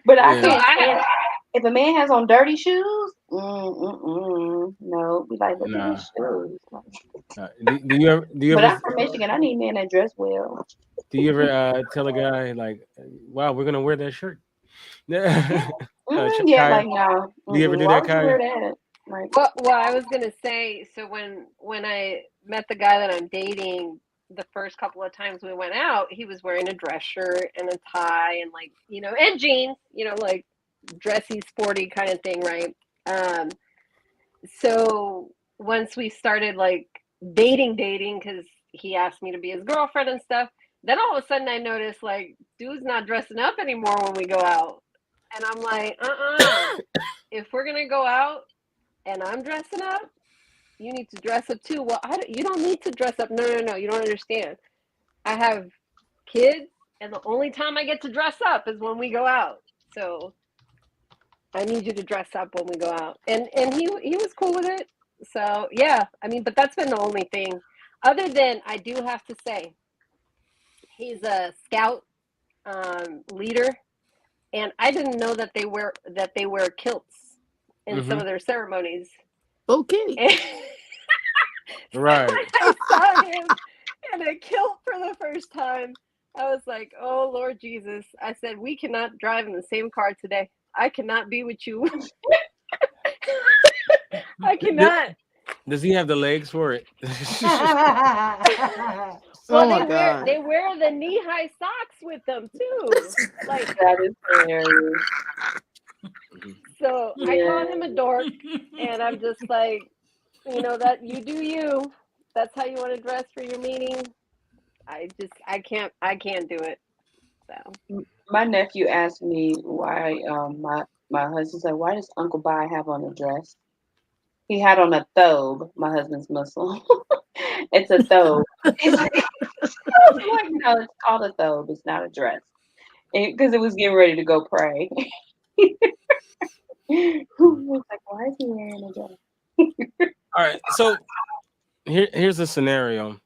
But I can't stand, if a man has on dirty shoes, no. Be like, look at his shoes. Do you ever? But I'm from Michigan. I need men that dress well. Do you ever tell a guy like, wow, we're gonna wear that shirt? Yeah, like no. Do you ever do that, Kai? Right. Well, I was gonna say, so when I met the guy that I'm dating, the first couple of times we went out, he was wearing a dress shirt and a tie and like, and jeans, like dressy, sporty kind of thing, right? Um, so once we started like dating, because he asked me to be his girlfriend and stuff, then all of a sudden I noticed like dude's not dressing up anymore when we go out. And I'm like, if we're gonna go out and I'm dressing up, you need to dress up too. Well, you don't need to dress up. No, you don't understand. I have kids, and the only time I get to dress up is when we go out. So I need you to dress up when we go out. And he was cool with it. So yeah, I mean, but that's been the only thing. Other than I do have to say, he's a scout leader, and I didn't know that they wear kilts in some of their ceremonies. Okay. Right. When I saw him in a kilt for the first time, I was like, oh, Lord Jesus. I said, we cannot drive in the same car today. I cannot be with you. I cannot. Does he have the legs for it? Well, Oh my God. they wear the knee-high socks with them, too. Like, That is hilarious. so I call him a dork, and I'm just like, that you do you. That's how you want to dress for your meeting. I can't do it. So My nephew asked me why my husband said, why does Uncle Bai have on a dress? He had on a thobe. My husband's Muslim. It's a thobe. I was like, no, it's called a thobe. It's not a dress. Because it was getting ready to go pray. He was like, why is he wearing a dress? All right. So here's a scenario.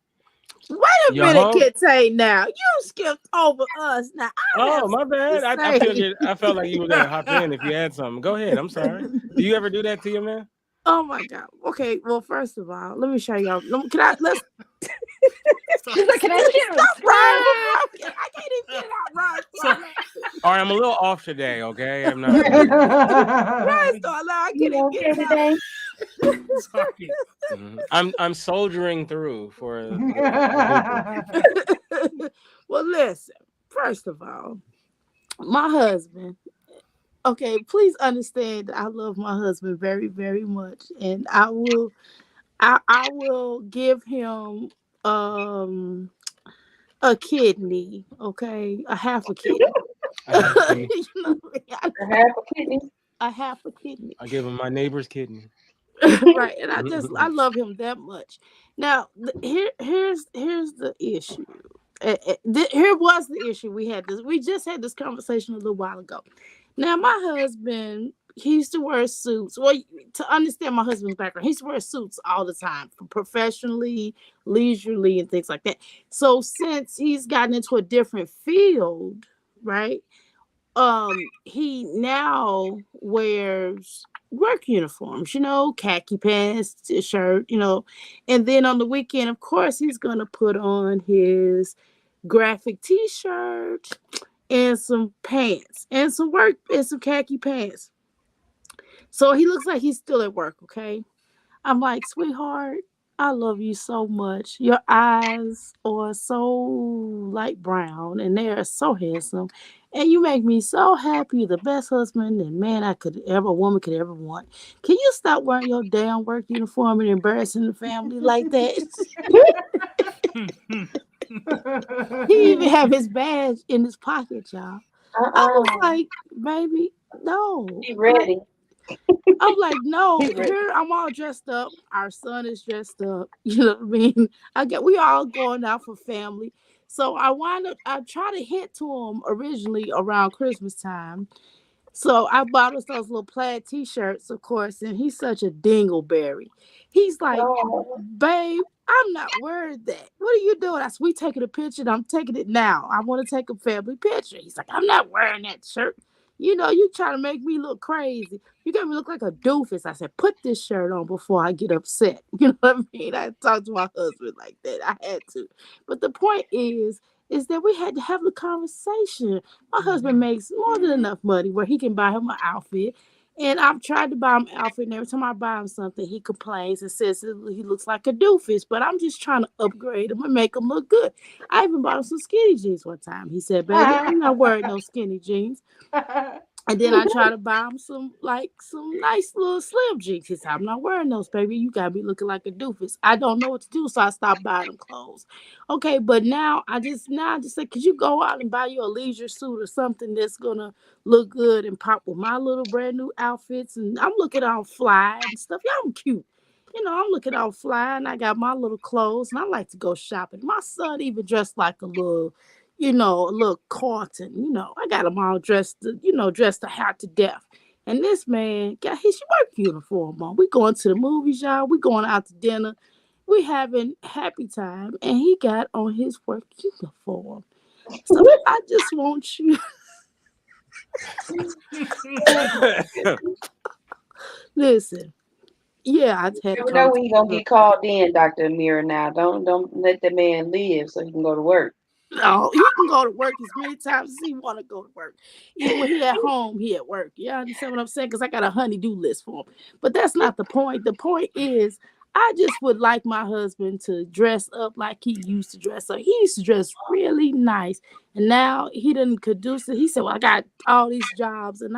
Wait a minute, Kente. Now you skipped over us. Now my bad. I felt like you were gonna hop in if you had something. Go ahead. I'm sorry. Do you ever do that to your man? Oh my God. Okay. Well, first of all, let me show y'all. Let's. She's like, can I Stop right? I can't even get it out right. All right, I'm a little off today. Okay, I'm not. Right, so I can't even get it out. Sorry. I'm soldiering through for. Well, listen. First of all, my husband. Okay, please understand that I love my husband very, very much, and I will give him a kidney. Okay, a half a kidney. A half a kidney. A half a kidney. I give him my neighbor's kidney. Right, and I love him that much. Now here's the issue. Here was the issue we just had this conversation a little while ago. Now my husband, he used to wear suits. Well, to understand my husband's background, he used to wear suits all the time, professionally, leisurely, and things like that. So since he's gotten into a different field, right? He now wears work uniforms, khaki pants, shirt, and then on the weekend, of course, he's gonna put on his graphic t-shirt and some pants and some khaki pants. So he looks like he's still at work, okay? I'm like, sweetheart, I love you so much. Your eyes are so light brown and they are so handsome. And you make me so happy. The best husband and man a woman could ever want. Can you stop wearing your damn work uniform and embarrassing the family like that? He even have his badge in his pocket, y'all. I was like, baby, no. Be ready. I'm like, no, here I'm all dressed up. Our son is dressed up. You know what I mean? We all going out for family. So I try to hint to him originally around Christmas time. So I bought us those little plaid t-shirts, of course, and he's such a dingleberry. He's like, babe, I'm not worried that. What are you doing? I said, we taking a picture and I'm taking it now. I want to take a family picture. He's like, I'm not wearing that shirt. You trying to make me look crazy. You got me look like a doofus. I said, put this shirt on before I get upset. You know what I mean? I talked to my husband like that. I had to. But the point is that we had to have the conversation. My husband makes more than enough money where he can buy him an outfit. And I've tried to buy him outfit, and every time I buy him something, he complains and says he looks like a doofus. But I'm just trying to upgrade him and make him look good. I even bought him some skinny jeans one time. He said, "Baby, I'm not wearing no skinny jeans." And then I try to buy him some nice little slim jeans. He said, "I'm not wearing those, baby. You gotta be looking like a doofus." I don't know what to do, so I stopped buying him clothes. Okay, but now I just say, could you go out and buy you a leisure suit or something that's gonna look good and pop with my little brand new outfits? And I'm looking all fly and stuff. Yeah, I'm cute. I'm looking all fly and I got my little clothes and I like to go shopping. My son even dressed like a little Carlton. I got him all dressed to hot to death. And this man got his work uniform on. We going to the movies, y'all. We going out to dinner. We having happy time. And he got on his work uniform. So I just want you. Listen. Yeah, I had You know when you gonna get called in, Dr. Amira. Now, don't let the man live so he can go to work. No, he can go to work as many times as he want to go to work. Even when he at home, he at work. You understand what I'm saying? Because I got a honey-do list for him. But that's not the point. The point is, I just would like my husband to dress up like he used to dress up. He used to dress really nice. And now he didn't conduce it. He said, well, I got all these jobs and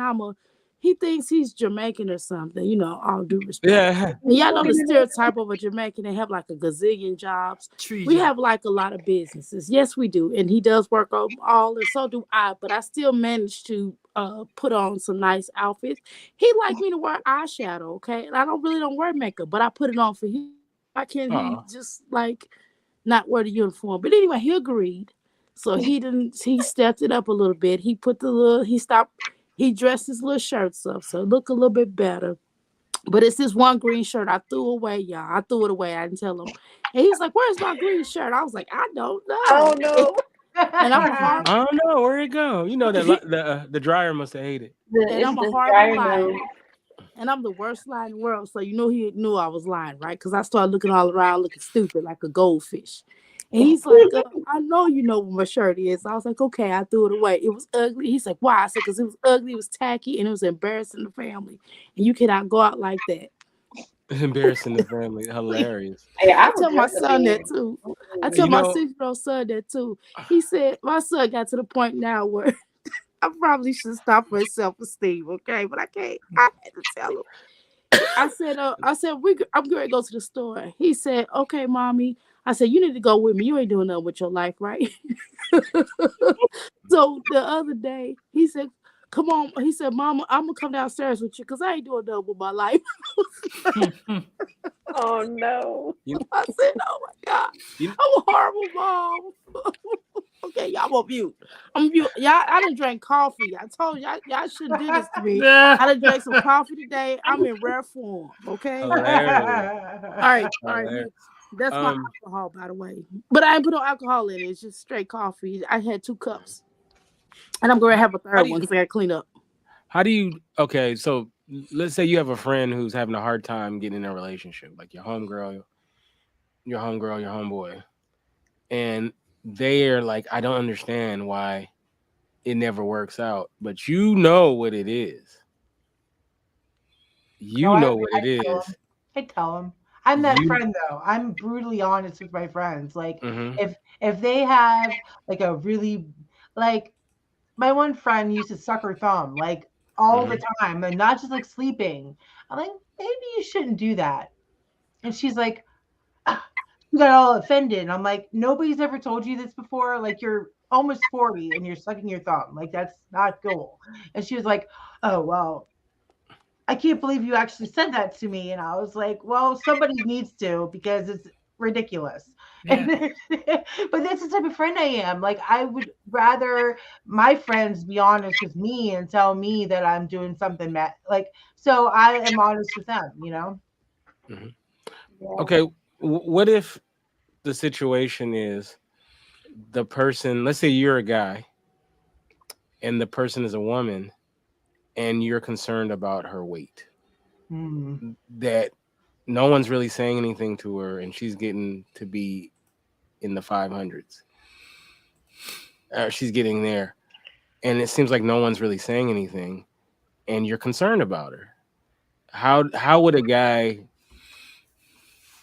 he thinks he's Jamaican or something, all due respect. Yeah. And y'all know the stereotype of a Jamaican, they have like a gazillion jobs. We have like a lot of businesses. Yes, we do. And he does work on all, and so do I. But I still manage to put on some nice outfits. He liked me to wear eyeshadow, okay? And I don't wear makeup, but I put it on for him. Why can't he just not wear the uniform? But anyway, he agreed. So he stepped it up a little bit. He dressed his little shirts up, so it looked a little bit better. But it's this one green shirt I threw away, y'all. I threw it away. I didn't tell him. And he's like, where's my green shirt? I was like, I don't know. Oh, no. And I'm a hard... I don't know. Where'd it go? The dryer must have hated it. And I'm a hard liar. And I'm the worst liar in the world. So he knew I was lying, right? Because I started looking all around looking stupid like a goldfish. And he's like, I know you know what my shirt is. I was like, okay, I threw it away. It was ugly. He's like, why? I said, because it was ugly, it was tacky, and it was embarrassing the family. And you cannot go out like that. Embarrassing the family. Hilarious. Hey, I tell my son that too. I tell my 6-year-old son that too. He said, my son got to the point now where I probably should stop for his self-esteem, okay? But I can't. I had to tell him. I said, I'm going to go to the store. He said, okay, mommy. I said, you need to go with me. You ain't doing nothing with your life, right? So the other day, he said, come on. He said, Mama, I'm going to come downstairs with you because I ain't doing nothing with my life. Oh, no. I said, oh, my God. I'm a horrible mom. Okay, y'all on mute. I'm mute. Y'all, I done drank coffee. I told y'all shouldn't do this to me. I done drank some coffee today. I'm in rare form, okay? Hilarious. All right. That's my alcohol, by the way. But I ain't put no alcohol in it. It's just straight coffee. I had 2 cups. And I'm going to have a third one because I got to clean up. Okay, so let's say you have a friend who's having a hard time getting in a relationship, like your homegirl, your homeboy. And they're like, I don't understand why it never works out. But you know what it is. I tell them. I'm that friend though. I'm brutally honest with my friends. Like if they have like a really my one friend used to suck her thumb like all the time and not just like sleeping. I'm like, maybe you shouldn't do that. And she's like, you got all offended. And I'm like, nobody's ever told you this before. Like you're almost 40 and you're sucking your thumb. Like that's not cool. And she was like, oh well. I can't believe you actually said that to me. And I was like, well, somebody needs to because it's ridiculous. Yeah. But that's the type of friend I am. Like, I would rather my friends be honest with me and tell me that I'm doing something bad. So I am honest with them, Mm-hmm. Yeah. Okay. What if the situation is the person, let's say you're a guy and the person is a woman, and you're concerned about her weight, that no one's really saying anything to her, and she's getting to be in the 500s. She's getting there, and it seems like no one's really saying anything, and you're concerned about her. how would a guy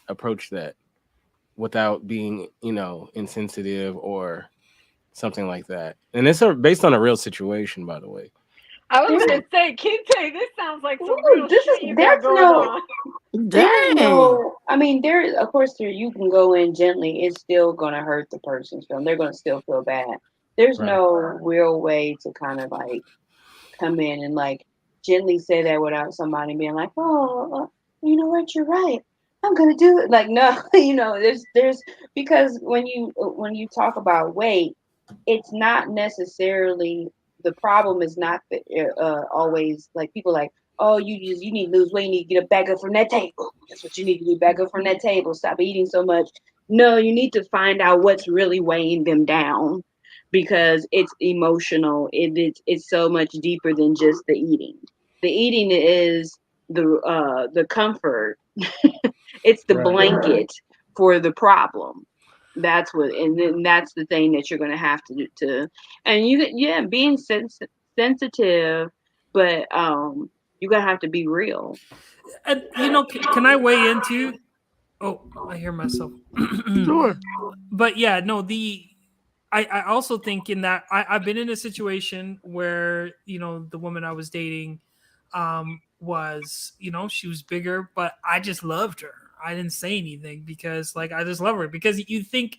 approach that without being, insensitive or something like that? And it's based on a real situation, by the way. I was gonna say, Kinte, this sounds like some Ooh, real shit you got that's going no. on. There's Dang. no, I mean, of course, you can go in gently. It's still going to hurt the person's feeling. They're going to still feel bad. There's Right. no real way to kind of like come in and like gently say that without somebody being like, oh, you know what, you're right. I'm going to do it. Like, no, there's, because when you talk about weight, it's not necessarily, the problem is not always like people like, oh, you need to lose weight, you need to get back up from that table. That's what you need to do, back up from that table. Stop eating so much. No, you need to find out what's really weighing them down, because it's emotional. It's so much deeper than just the eating. The eating is the comfort. It's the Right. blanket for the problem. That's what, and then that's the thing that you're going to have to do and being sensitive, but you're going to have to be real. And can I weigh into? Oh, I hear myself. Sure. But yeah, no, I also think in that I've been in a situation where the woman I was dating was she was bigger, but I just loved her. I didn't say anything because I just love her, because you think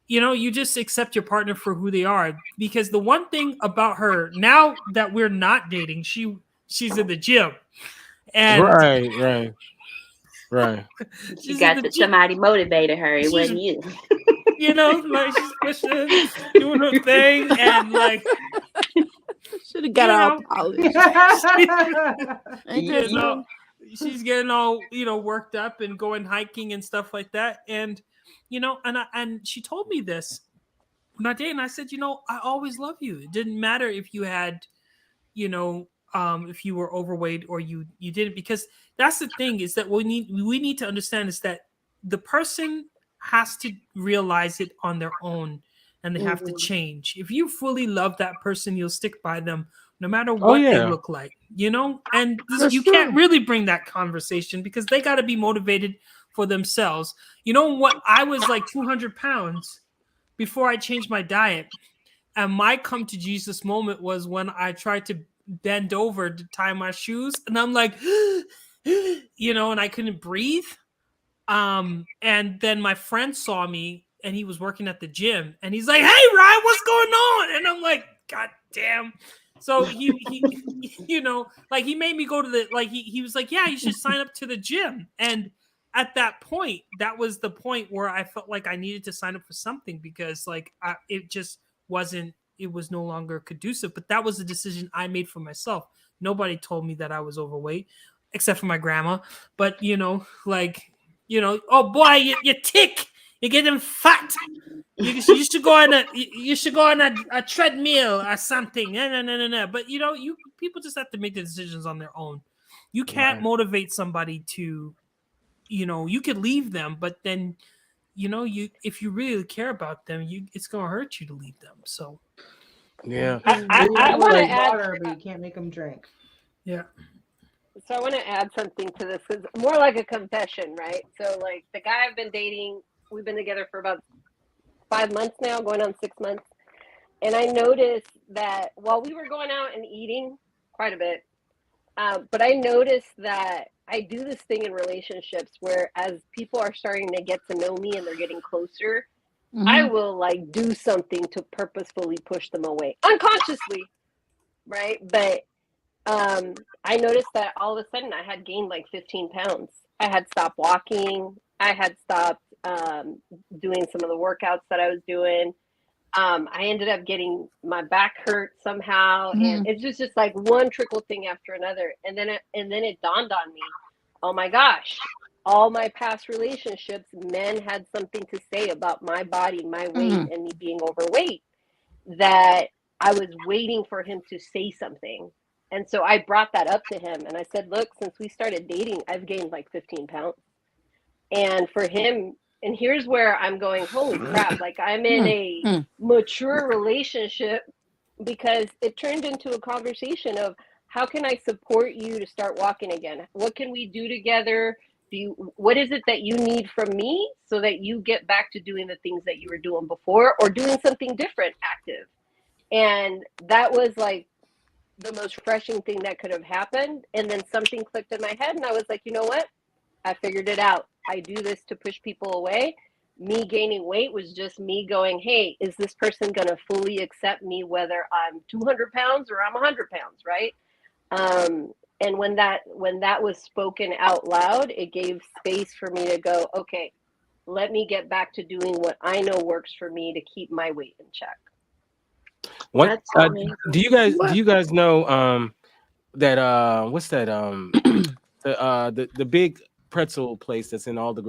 you just accept your partner for who they are. Because the one thing about her, now that we're not dating, she's in the gym. And Right. She got somebody motivated her. It wasn't you. She's pushing, doing her thing, and should have got all polished. She's getting all worked up and going hiking and stuff like that. And and she told me this when I dated, and I said, I always love you. It didn't matter if you had, if you were overweight or you didn't, because that's the thing, is that we need to understand is that the person has to realize it on their own, and they have to change. If you fully love that person, you'll stick by them no matter what they look like, and you can't really bring that conversation because they got to be motivated for themselves. What? I was like 200 pounds before I changed my diet. And my come to Jesus moment was when I tried to bend over to tie my shoes, and I'm like, and I couldn't breathe. And then my friend saw me, and he was working at the gym, and he's like, "Hey, Ryan, what's going on?" And I'm like, "God damn." So he he made me go to the, he was like, "Yeah, you should sign up to the gym." And at that point, that was the point where I felt like I needed to sign up for something, because it just wasn't, it was no longer conducive. But that was a decision I made for myself. Nobody told me that I was overweight, except for my grandma. But oh boy, you tick, you're getting fat. You should go on a treadmill or something. No. But people just have to make the decisions on their own. You can't motivate somebody to, you could leave them, but then, if you really care about them, it's gonna hurt you to leave them. So, I I want to add, water, but you can't make them drink. Yeah. So I want to add something to this, because more like a confession, right? So the guy I've been dating, we've been together for about 5 months now, going on 6 months. And I noticed that while we were going out and eating quite a bit, but I noticed that I do this thing in relationships where, as people are starting to get to know me and they're getting closer, I will do something to purposefully push them away unconsciously, right? But I noticed that all of a sudden I had gained 15 pounds. I had stopped walking. I had stopped doing some of the workouts that I was doing. I ended up getting my back hurt somehow, and it's just one trickle thing after another. And then it dawned on me, oh my gosh, all my past relationships, men had something to say about my body, my weight, and me being overweight, that I was waiting for him to say something. And so I brought that up to him, and I said, look, since we started dating, I've gained 15 pounds. And for him, and here's where I'm going, holy crap, I'm in a mature relationship, because it turned into a conversation of, how can I support you to start walking again? What can we do together? What is it that you need from me so that you get back to doing the things that you were doing before, or doing something different, active? And that was like the most refreshing thing that could have happened. And then something clicked in my head, and I was like, you know what? I figured it out. I do this to push people away. Me gaining weight was just me going, hey, is this person going to fully accept me, whether I'm 200 pounds or I'm 100 pounds, right? And when that was spoken out loud, it gave space for me to go, okay, let me get back to doing what I know works for me to keep my weight in check. What do you guys know that what's that the big pretzel place that's in all the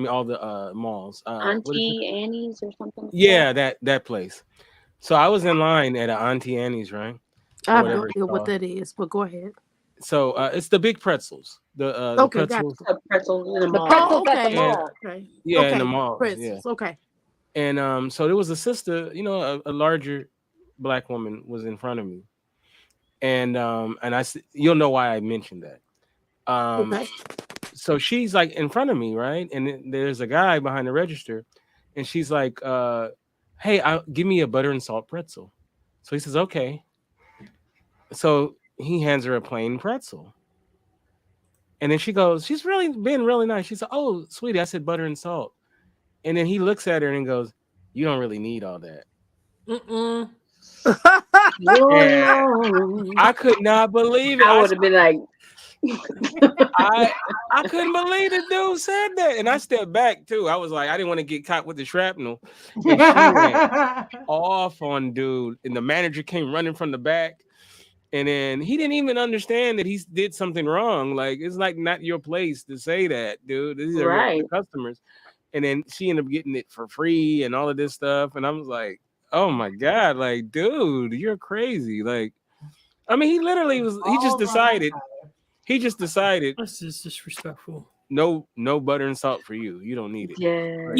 all the malls, Auntie Annie's or something like yeah, that place. So I was in line at Auntie Annie's, right? I have no idea what that is, but go ahead. So it's the big pretzels. The pretzels. The pretzels in the mall. Pretzels at the mall. Okay. Yeah, in the mall. Pretzels. Yeah. Okay. And so there was a sister, a larger Black woman was in front of me, and you'll know why I mentioned that. Okay. So she's like in front of me, right? And there's a guy behind the register, and she's like, "Hey, give me a butter and salt pretzel." So he says, "Okay." So he hands her a plain pretzel. And then she goes, she's really been really nice. She said, "Oh, sweetie, I said butter and salt." And then he looks at her and goes, "You don't really need all that." I could not believe it. I would have been like, I couldn't believe the dude said that. And I stepped back too. I was like, I didn't want to get caught with the shrapnel. And she went off on dude. And the manager came running from the back. And then he didn't even understand that he did something wrong. Like, it's like not your place to say that, dude. These are your customers. And then she ended up getting it for free and all of this stuff. And I was like, oh my God, like, dude, you're crazy. Like, I mean, he literally just decided. This is disrespectful. No butter and salt for you. You don't need it. Yeah.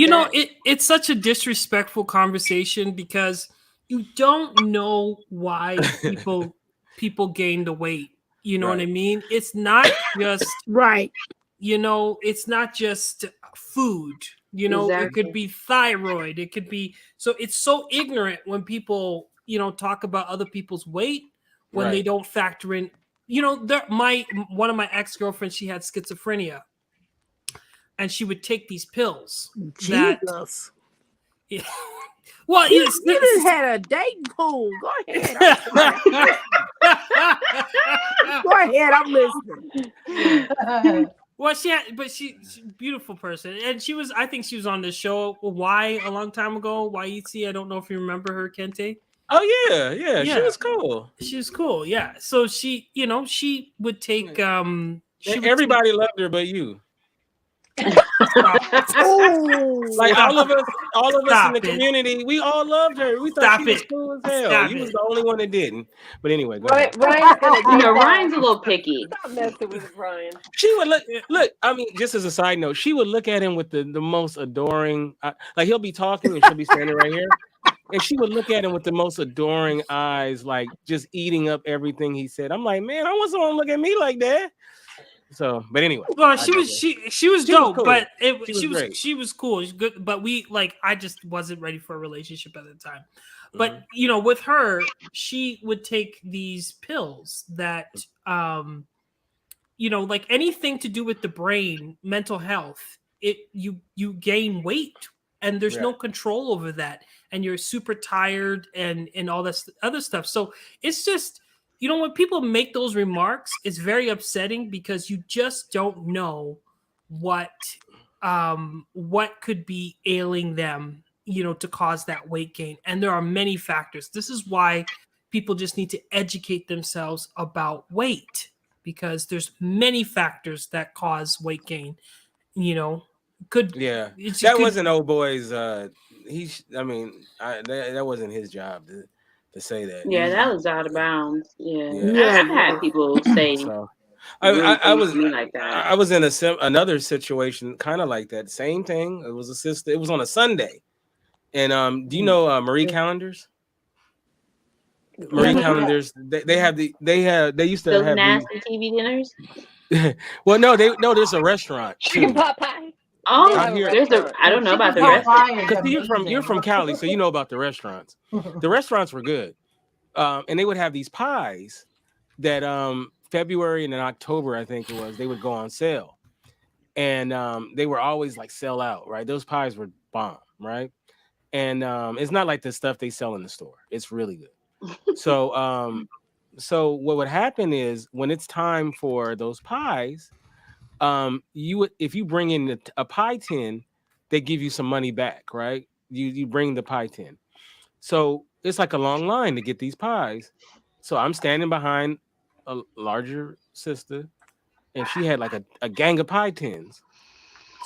It's such a disrespectful conversation because you don't know why people gain the weight. You know what I mean? It's not just right. It's not just food. It could be thyroid. It could be it's so ignorant when people, talk about other people's weight when they don't factor in. One of my ex-girlfriends, she had schizophrenia, and she would take these pills. Jesus. Well, you just had a dating pool. Go ahead. Go ahead. I'm listening. Well, she's a beautiful person, and I think she was on this show a long time ago. YEC. I don't know if you remember her, Kente. Oh yeah. She was cool. She was cool. Yeah. So she would take. Everybody loved her, but you. Like all of us in the community, we all loved her. We thought she was cool as hell. You was the only one that didn't. But anyway, go ahead. Ryan's a little picky. Stop messing with Ryan. She would look. I mean, just as a side note, she would look at him with the most adoring. Like he'll be talking and she'll be standing right here, and she would look at him with the most adoring eyes, like just eating up everything he said. I'm like, man, I want someone to look at me like that. So, but anyway. Well, she was dope, cool. But she was cool. She's good, but I just wasn't ready for a relationship at the time. But with her, she would take these pills that like anything to do with the brain, mental health, you gain weight and there's no control over that, and you're super tired and all this other stuff. So it's just when people make those remarks, it's very upsetting because you just don't know what could be ailing them, to cause that weight gain. And there are many factors. This is why people just need to educate themselves about weight, because there's many factors that cause weight gain. That wasn't old boy's. That wasn't his job to say that. Yeah, that was out of bounds. Yeah. I've had people say. So, I was like that. I was in another situation kind of like that. Same thing. It was a sister. It was on a Sunday, and do you know Marie Callender's? Marie calendars. They used to Those have nasty TV dinners. Well, no, there's a restaurant Chicken too. pot pie. Oh, Out here- there's a. I don't know about the Chicken rest. pot pie is Because you're amazing. from Cali, so you know about the restaurants. The restaurants were good, and they would have these pies that February and in October, I think it was, they would go on sale, and they were always like sell out, right? Those pies were bomb, right? And it's not like the stuff they sell in the store. It's really good. So what would happen is when it's time for those pies, if you bring in a pie tin, they give you some money back, right? You bring the pie tin. So it's like a long line to get these pies. So I'm standing behind a larger sister, and she had like a gang of pie tins.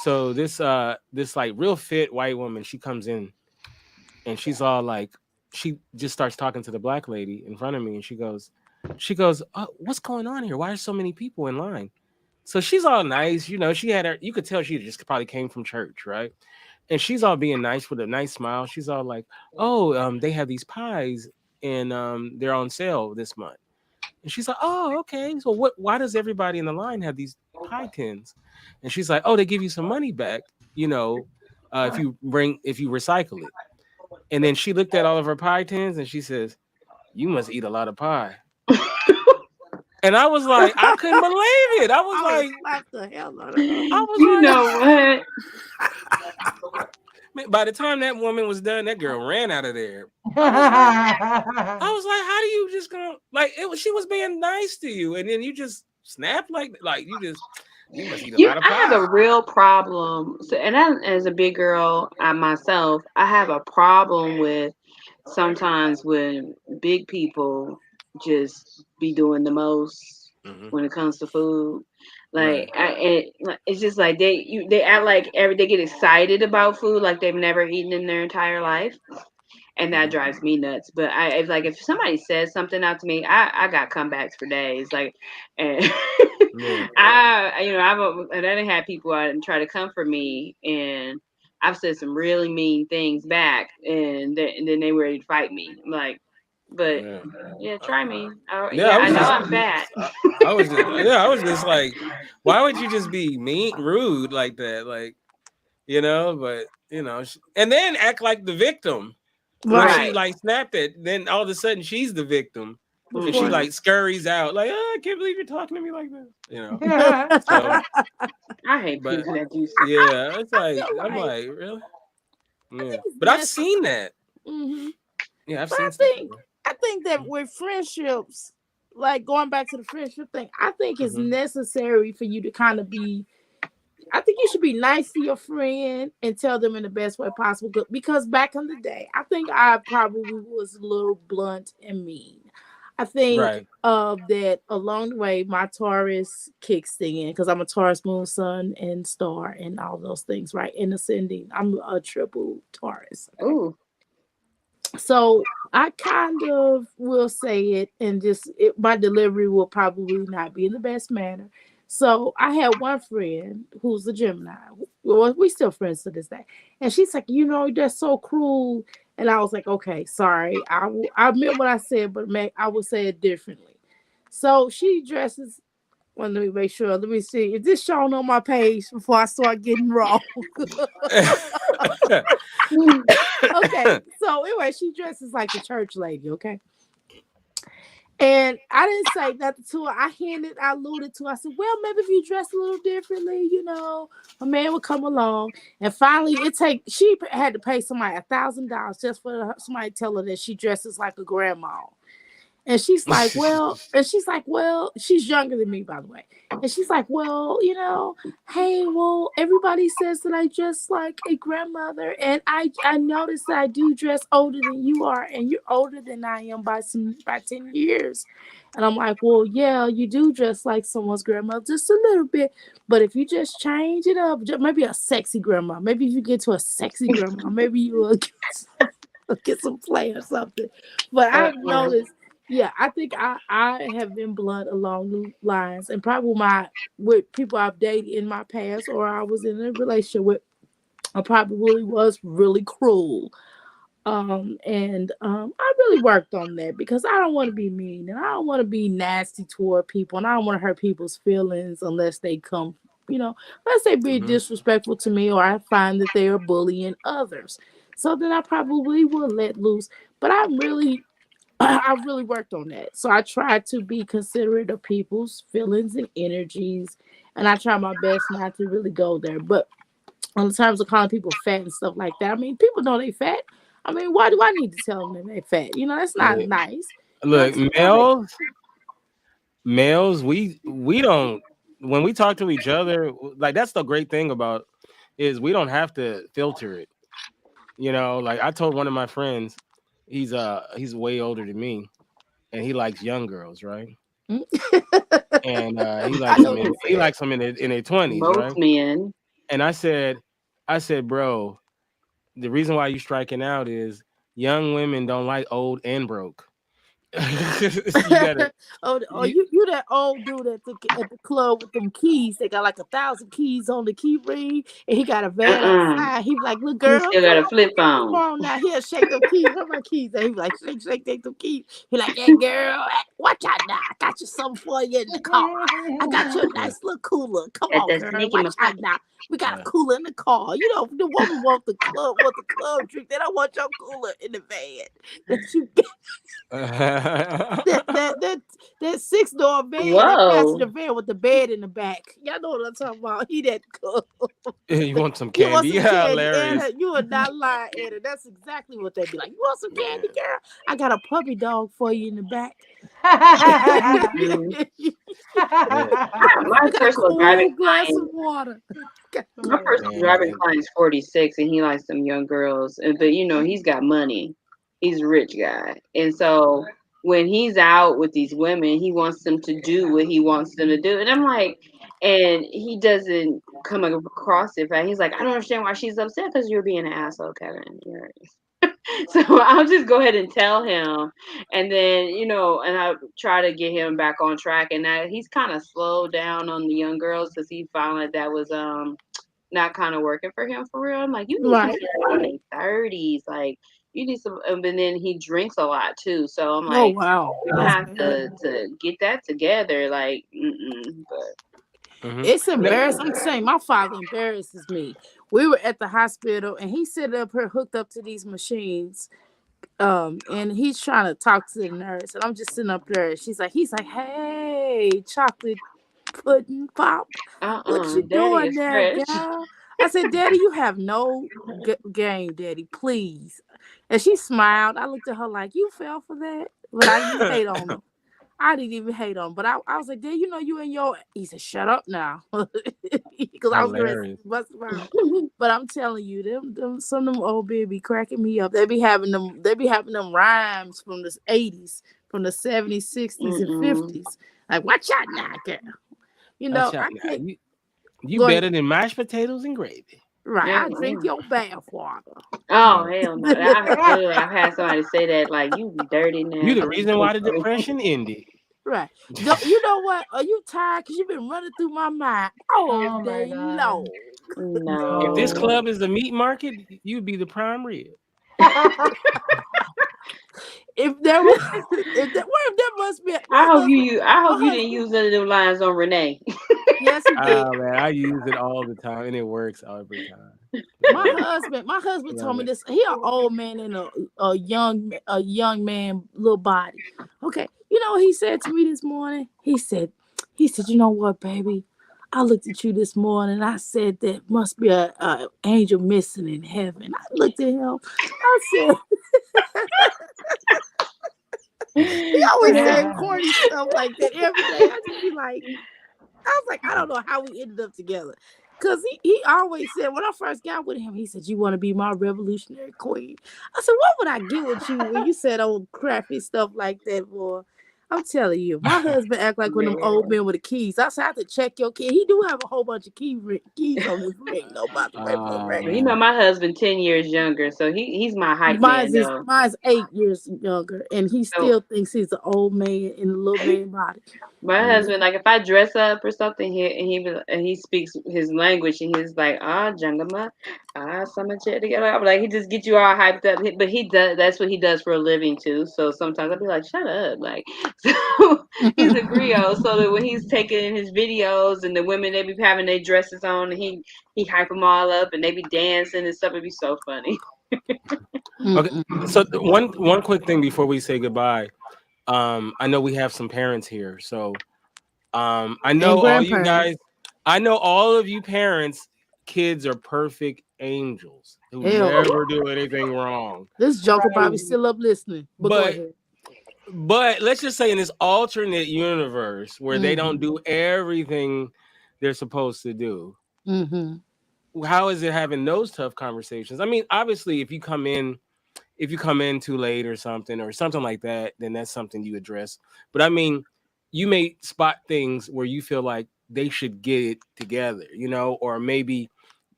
So this like real fit white woman, she comes in, and she's all like, she just starts talking to the black lady in front of me, and she goes, what's going on here? Why are so many people in line? So she's all nice, you know, you could tell she just probably came from church, right? And she's all being nice with a nice smile. She's all like, oh, they have these pies and they're on sale this month. And she's like, oh, okay. So why does everybody in the line have these pie tins? And she's like, oh, they give you some money back, you know, if you recycle it. And then she looked at all of her pie tins and she says, you must eat a lot of pie. And I was like, I couldn't believe it. I was like, slap the hell out of her. I was You like, know what? man, by the time that woman was done, that girl ran out of there. I was like, how do you just go like she was being nice to you, and then you just snap like you must eat a lot of pie. I have a real problem. So, and as a big girl, myself, I have a problem with sometimes when big people just be doing the most when it comes to food. Like it's just like they act like they get excited about food like they've never eaten in their entire life, and that drives me nuts. But it's like if somebody says something out to me, I got comebacks for days. Like, and I done had people out and try to come for me, and I've said some really mean things back, and then they were ready to fight me. I'm like, but yeah, try me. I know I'm fat. I was just like, why would you just be rude like that? Like, you know, but you know, and then act like the victim. When she like snapped it, then all of a sudden she's the victim. And she like scurries out, like, I can't believe you're talking to me like this. You know. So, I hate people that do. Yeah, it's like I'm like, really? Yeah. But I've seen that. Mm-hmm. Yeah, I've but seen I think that with friendships, like going back to the friendship thing, I think it's necessary for you to kind of I think you should be nice to your friend and tell them in the best way possible. Because back in the day, I think I probably was a little blunt and mean. I think that along the way, my Taurus kicks in because I'm a Taurus moon, sun, and star, and all those things, right? In ascending, I'm a triple Taurus. Okay? Ooh. So I kind of will say it, and my delivery will probably not be in the best manner. So I had one friend who's a Gemini. Well, we still friends to this day. And she's like, you know, that's so cruel. And I was like, okay, sorry. I meant what I said, but I will say it differently. So she dresses. Well, let me make sure. Let me see. Is this shown on my page before I start getting wrong? Okay. So anyway, she dresses like a church lady, okay? And I didn't say nothing to her. I alluded to her. I said, well, maybe if you dress a little differently, you know, a man would come along. And finally, she had to pay somebody $1,000 just for somebody to tell her that she dresses like a grandma. And she's like, she's younger than me, by the way. And she's like, well, you know, hey, well, everybody says that I dress like a grandmother. And I noticed that I do dress older than you are. And you're older than I am by 10 years. And I'm like, well, yeah, you do dress like someone's grandmother just a little bit. But if you just change it up, maybe a sexy grandma. Maybe if you get to a sexy grandma, maybe you will get some play or something. But I noticed. Yeah, I think I have been blunt along the lines, and probably with people I've dated in my past, or I was in a relationship with, I probably was really cruel. I really worked on that because I don't want to be mean and I don't want to be nasty toward people and I don't want to hurt people's feelings unless they come, unless they be disrespectful to me or I find that they are bullying others. So then I probably will let loose. But I really worked on that. So I try to be considerate of people's feelings and energies, and I try my best not to really go there. But in terms of calling people fat and stuff like that, I mean, people know they fat. I mean, why do I need to tell them they fat? That's not nice. Look, males, we don't, when we talk to each other, like that's the great thing about is we don't have to filter it. Like I told one of my friends, he's way older than me, and he likes young girls, right? And he likes them in their 20s, most right? men. And I said, bro, the reason why you striking out is young women don't like old and broke. You that old dude at the club with them keys. They got like 1,000 keys on the key ring, and he got a van outside. He be like, "Look, girl, he still got a flip phone. Come on now, here, shake them keys. Where my keys?" And he be like, "Shake them keys." He like, "Hey, girl, watch out now. I got you something for you in the car. I got you a nice little cooler. Come on, girl, watch out now. We got a cooler in the car. The woman wants the club drink. They don't want your cooler in the van that you get." that 6-door van, that passenger van with the bed in the back. Y'all know what I'm talking about. He that cool. You want some candy? Hilarious. Anna, you are not lying, Anna. That's exactly what they be like. You want some candy, girl? I got a puppy dog for you in the back. My personal driving glass of water. My personal driving client is 46, and he likes some young girls. But he's got money. He's a rich guy, and so when he's out with these women, he wants them to do what he wants them to do. And I'm like, and he doesn't come across it. But he's like, I don't understand why she's upset because you're being an asshole, Kevin. So I'll just go ahead and tell him, and then and I try to get him back on track. And now he's kind of slowed down on the young girls because he found that was not kind of working for him for real. I'm like, you need to get in their 30s, like. You need some, and then he drinks a lot too. So I'm like, oh wow, you have to get that together. Like, It's embarrassing. I'm saying my father embarrasses me. We were at the hospital, and he's sitting up here hooked up to these machines, and he's trying to talk to the nurse, and I'm just sitting up there. He's like, "Hey, chocolate pudding pop, what you doing there, girl?" I said, "Daddy, you have no game, Daddy, please." And she smiled. I looked at her like, "You fell for that?" But I didn't hate on him. I didn't even hate on him. But I was like, "Dad, you and your..." He said, "Shut up now." Because I was ready to bust him out. But I'm telling you, them some of them old men be cracking me up. They be having them rhymes from the 80s, from the 70s, 60s, and 50s. Like, watch out now, girl. You better than mashed potatoes and gravy. Right, I drink your bath water. Oh, hell no. I've had somebody say that, like, you dirty now. You the reason why the depression ended. Right. You know what? Are you tired? Because you've been running through my mind all day long. No. If this club is the meat market, you'd be the prime rib. If there must be. I hope you didn't use none of them lines on Renee. Yes, he did. Oh man, I use it all the time, and it works every time. My husband told me this. He an old man in a young man little body. Okay, you know what he said to me this morning? He said, "You know what, baby? I looked at you this morning. I said there must be a angel missing in heaven." I looked at him. I said. He always said corny stuff like that every day. I just be like, I was like, I don't know how we ended up together. Because he always said, when I first got with him, he said, "You want to be my revolutionary queen?" I said, "What would I get with you when you said old crappy stuff like that, boy?" I'm telling you, my husband act like one of them old men with the keys. I said, "I have to check your key." He do have a whole bunch of keys on his ring. My husband 10 years younger, so he's my hype man. Mine's 8 years younger, and he still thinks he's an old man in a little man body. My husband, like, if I dress up or something, he speaks his language, and he's like, "Jangama, tie some of it together. I'm like, he just get you all hyped up. But he does. That's what he does for a living too. So sometimes I'll be like, shut up, like. So he's a griot. So that when he's taking his videos and the women they be having their dresses on, and he hype them all up and they be dancing and stuff. It'd be so funny. Okay, so one quick thing before we say goodbye. I know we have some parents here, so I know all you guys. I know all of you parents. Kids are perfect angels who never do anything wrong. This joker probably still up listening. But go ahead. But let's just say in this alternate universe where they don't do everything they're supposed to do. How is it having those tough conversations? I mean, obviously, if you come in too late or something like that, then that's something you address. But I mean, you may spot things where you feel like they should get it together, you know, or maybe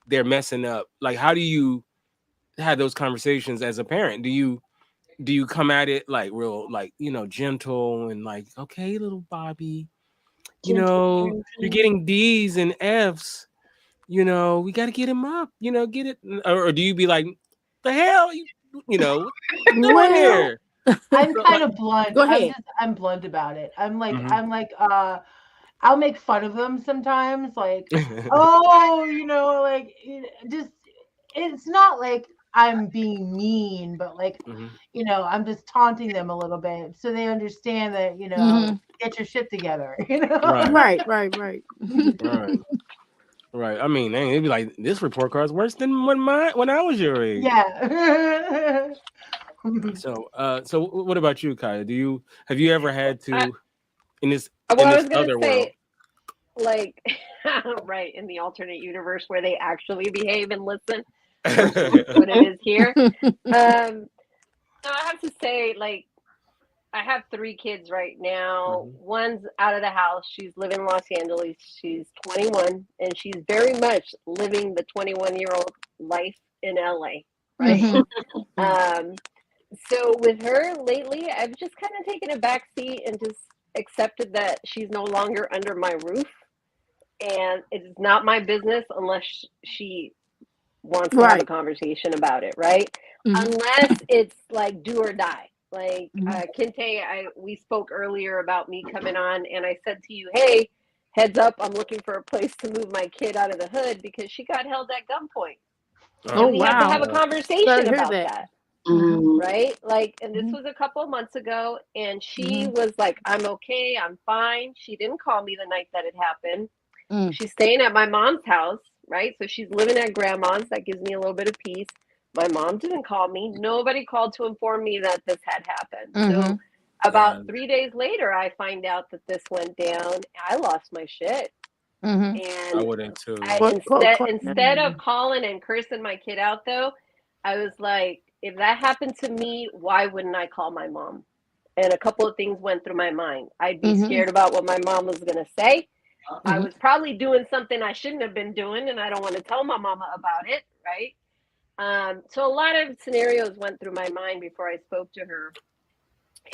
they're messing up. Like, how do you have those conversations as a parent? Do you come at it like real, like, you know, gentle and like, okay, little Bobby, you know, you're getting D's and F's, you know, we got to get him up, you know, get it. Or do you be like, the hell, you know, what you doing here? I'm kind of blunt. Go ahead. I'm blunt about it. I'm like, I'll make fun of them sometimes, like, oh, you know, like, just, it's not like I'm being mean, but like, you know, I'm just taunting them a little bit so they understand that, you know, get your shit together, you know? Right. Right. I mean, it'd be like, this report card's worse than when I was your age. Yeah. So what about you, Kaya? Have you ever had to in this other world? Like, right, in the alternate universe where they actually behave and listen versus what it is here. So I have to say, like, I have 3 kids right now. One's out of the house. She's living in Los Angeles. She's 21, and she's very much living the 21-year-old life in LA, right? So with her lately, I've just kind of taken a back seat and just accepted that she's no longer under my roof. And it's not my business unless she wants to have a conversation about it, right? Unless it's like do or die. Like Kinte, we spoke earlier about me coming on, and I said to you, hey, heads up, I'm looking for a place to move my kid out of the hood because she got held at gunpoint. And we have to have a conversation about that. Right? Like, and this was a couple of months ago, and she was like, I'm okay, I'm fine. She didn't call me the night that it happened. She's staying at my mom's house, right? So she's living at grandma's. That gives me a little bit of peace. My mom didn't call me. Nobody called to inform me that this had happened. So about 3 days later, I find out that this went down. I lost my shit. And I wouldn't too. Instead of calling and cursing my kid out, though, I was like, if that happened to me, why wouldn't I call my mom? And a couple of things went through my mind. I'd be scared about what my mom was going to say. I was probably doing something I shouldn't have been doing, and I don't want to tell my mama about it, right? So a lot of scenarios went through my mind before I spoke to her.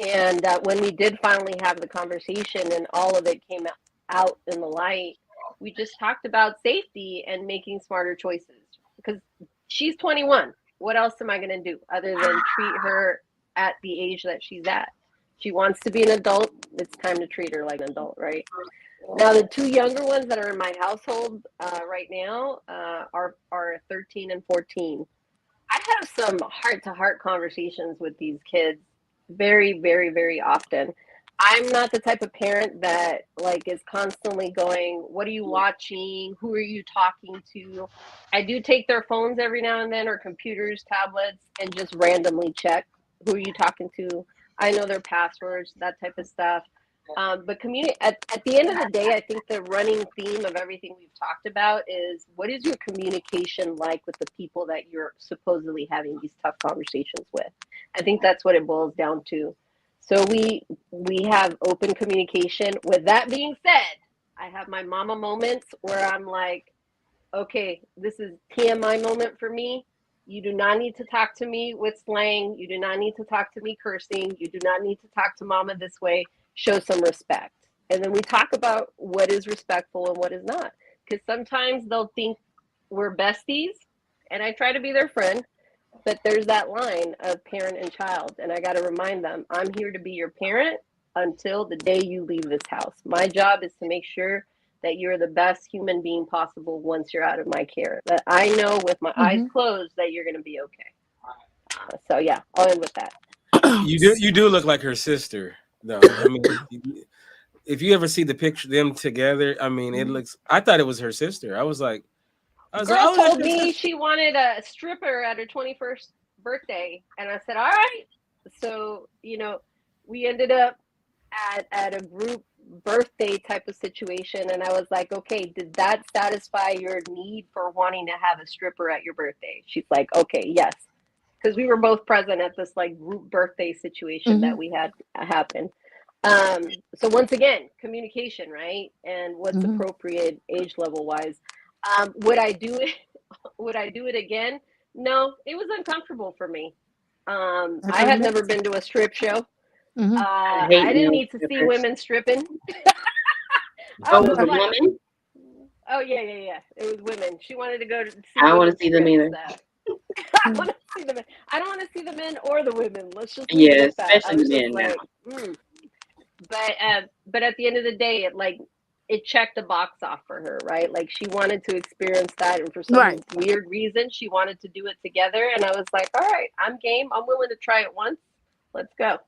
And when we did finally have the conversation and all of it came out in the light, we just talked about safety and making smarter choices. Because she's 21. What else am I going to do other than treat her at the age that she's at? She wants to be an adult. It's time to treat her like an adult, right? Now, the 2 younger ones that are in my household right now are 13 and 14. I have some heart-to-heart conversations with these kids very, very, very often. I'm not the type of parent that like is constantly going, what are you watching? Who are you talking to? I do take their phones every now and then, or computers, tablets, and just randomly check who are you talking to. I know their passwords, that type of stuff. But at the end of the day, I think the running theme of everything we've talked about is what is your communication like with the people that you're supposedly having these tough conversations with? I think that's what it boils down to. So we have open communication. With that being said, I have my mama moments where I'm like, okay, this is TMI moment for me. You do not need to talk to me with slang. You do not need to talk to me cursing. You do not need to talk to mama this way. Show some respect. And then we talk about what is respectful and what is not. Because sometimes they'll think we're besties and I try to be their friend, but there's that line of parent and child, and I got to remind them, I'm here to be your parent until the day you leave this house. My job is to make sure that you're the best human being possible once you're out of my care. That I know with my eyes closed that you're going to be okay. So yeah, I'll end with that. You do look like her sister, though. I mean, if you ever see the picture them together, I mean, it looks. I thought it was her sister. I was like, Girl told me she wanted a stripper at her 21st birthday, and I said, all right. So we ended up at a group birthday type of situation, and I was like, okay, did that satisfy your need for wanting to have a stripper at your birthday? She's like, okay, yes, because we were both present at this like group birthday situation that we had happen. So once again, communication, right? And what's appropriate age level wise. Would I do it? Would I do it again? No, it was uncomfortable for me. I had never been to a strip show. I didn't need to see women stripping. Oh, it was a woman? Oh yeah. It was women. She wanted to go to see. I don't want to see them either. I want to see the men. I don't want to see the men or the women. Let's just especially the men now. But at the end of the day, it checked the box off for her, right? Like she wanted to experience that, and for some weird reason, she wanted to do it together. And I was like, all right, I'm game. I'm willing to try it once. Let's go.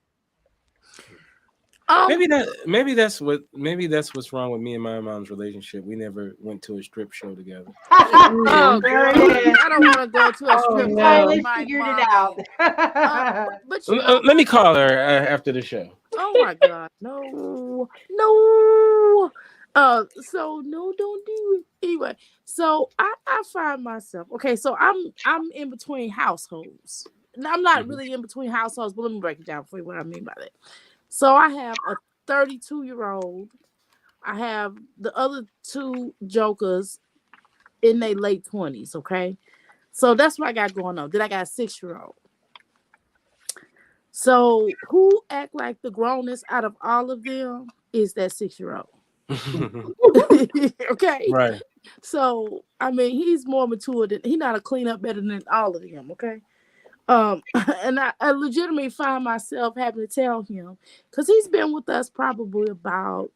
Maybe that's what's wrong with me and my mom's relationship. We never went to a strip show together. I don't want to go to a strip show. Finally figured it out. But let me call her after the show. Oh my God, no. So no, don't do it. Anyway, so I find myself so I'm in between households. I'm not really in between households, but let me break it down for you what I mean by that. So I have a 32-year-old. I have the other two jokers in their late 20s. Okay, so that's what I got going on. Then I got a 6-year-old. So who act like the grownest out of all of them is that 6-year-old. Okay. Right. So I mean, he's more mature than he not a clean up better than all of them. Okay. And I legitimately find myself having to tell him because he's been with us probably about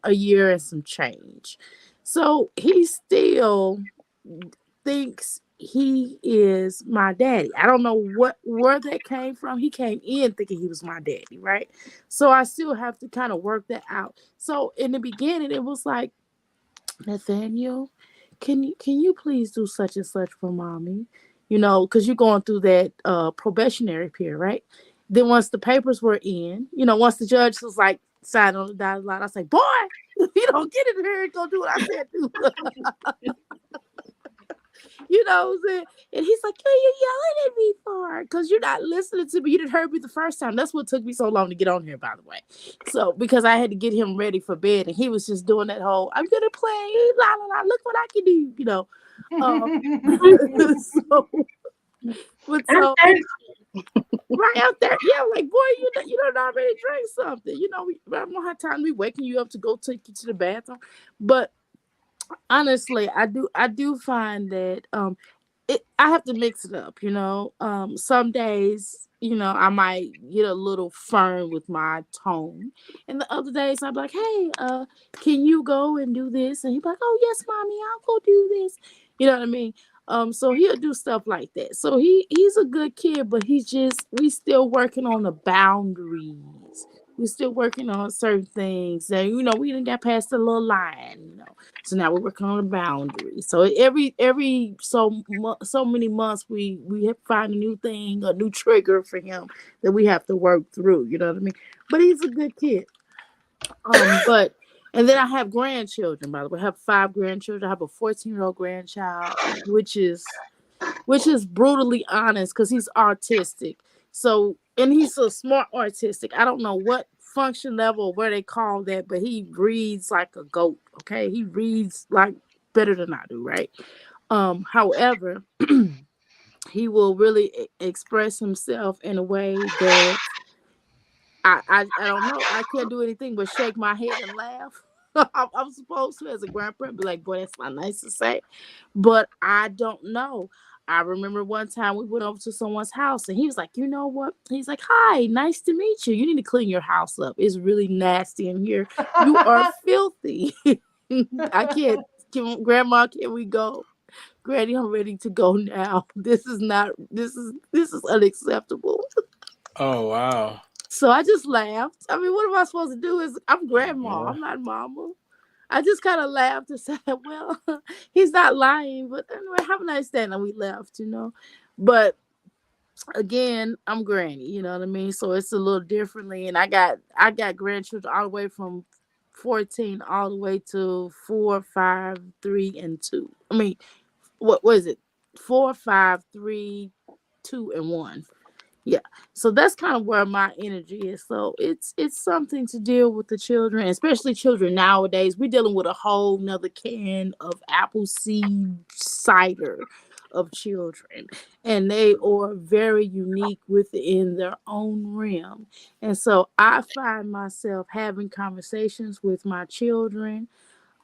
a year and some change. So he still thinks he is my daddy. I don't know where that came from. He came in thinking he was my daddy, right? So I still have to kind of work that out. So in the beginning, it was like, Nathaniel, can you please do such and such for mommy? Because you're going through that probationary period, right? Then once the papers were in, once the judge was like signed on the dotted line, I was like, boy, you don't get in here and go do what I said do. What I'm saying? And he's like, you're yelling at me for because you're not listening to me. You didn't hear me the first time. That's what took me so long to get on here, by the way. So because I had to get him ready for bed, and he was just doing that whole, I'm gonna play, la la la, look what I can do, right out there, yeah, like boy, you don't already drank something. I don't have time to be waking you up to go take you to the bathroom. But honestly, I do find that I have to mix it up. Some days, I might get a little firm with my tone, and the other days I'm like, hey, can you go and do this? And he's like, oh yes, mommy, I'll go do this. You know what I mean? So he'll do stuff like that. So he's a good kid, but we still working on the boundaries. We're still working on certain things that, we didn't get past the little line, So now we're working on the boundaries. So every so many months we have to find a new thing, a new trigger for him that we have to work through. You know what I mean? But he's a good kid. And then I have grandchildren, by the way. I have 5 grandchildren. I have a 14-year-old grandchild, which is brutally honest because he's autistic. So, and he's a smart autistic. I don't know what function level, where they call that, but he reads like a goat. Okay, he reads like better than I do, right? However, he will really express himself in a way that I don't know. I can't do anything but shake my head and laugh. I'm supposed to, as a grandparent, be like, boy, that's not nice to say. But I don't know. I remember one time we went over to someone's house and he was like, you know what? He's like, hi, nice to meet you. You need to clean your house up. It's really nasty in here. You are filthy. I can't. Grandma, can we go? Granny, I'm ready to go now. This is unacceptable. Oh wow. So I just laughed. I mean, what am I supposed to do? I'm grandma. Yeah. I'm not mama. I just kind of laughed and said, well, he's not lying, but anyway, have a nice day. And we left, But again, I'm granny, you know what I mean? So it's a little differently. And I got grandchildren all the way from 14 all the way to 4, 5, 3, and 2. I mean, what was it? 4, 5, 3, 2, and 1. Yeah, so that's kind of where my energy is. So it's something to deal with the children, especially children nowadays. We're dealing with a whole nother can of apple seed cider of children, and they are very unique within their own realm. And so I find myself having conversations with my children,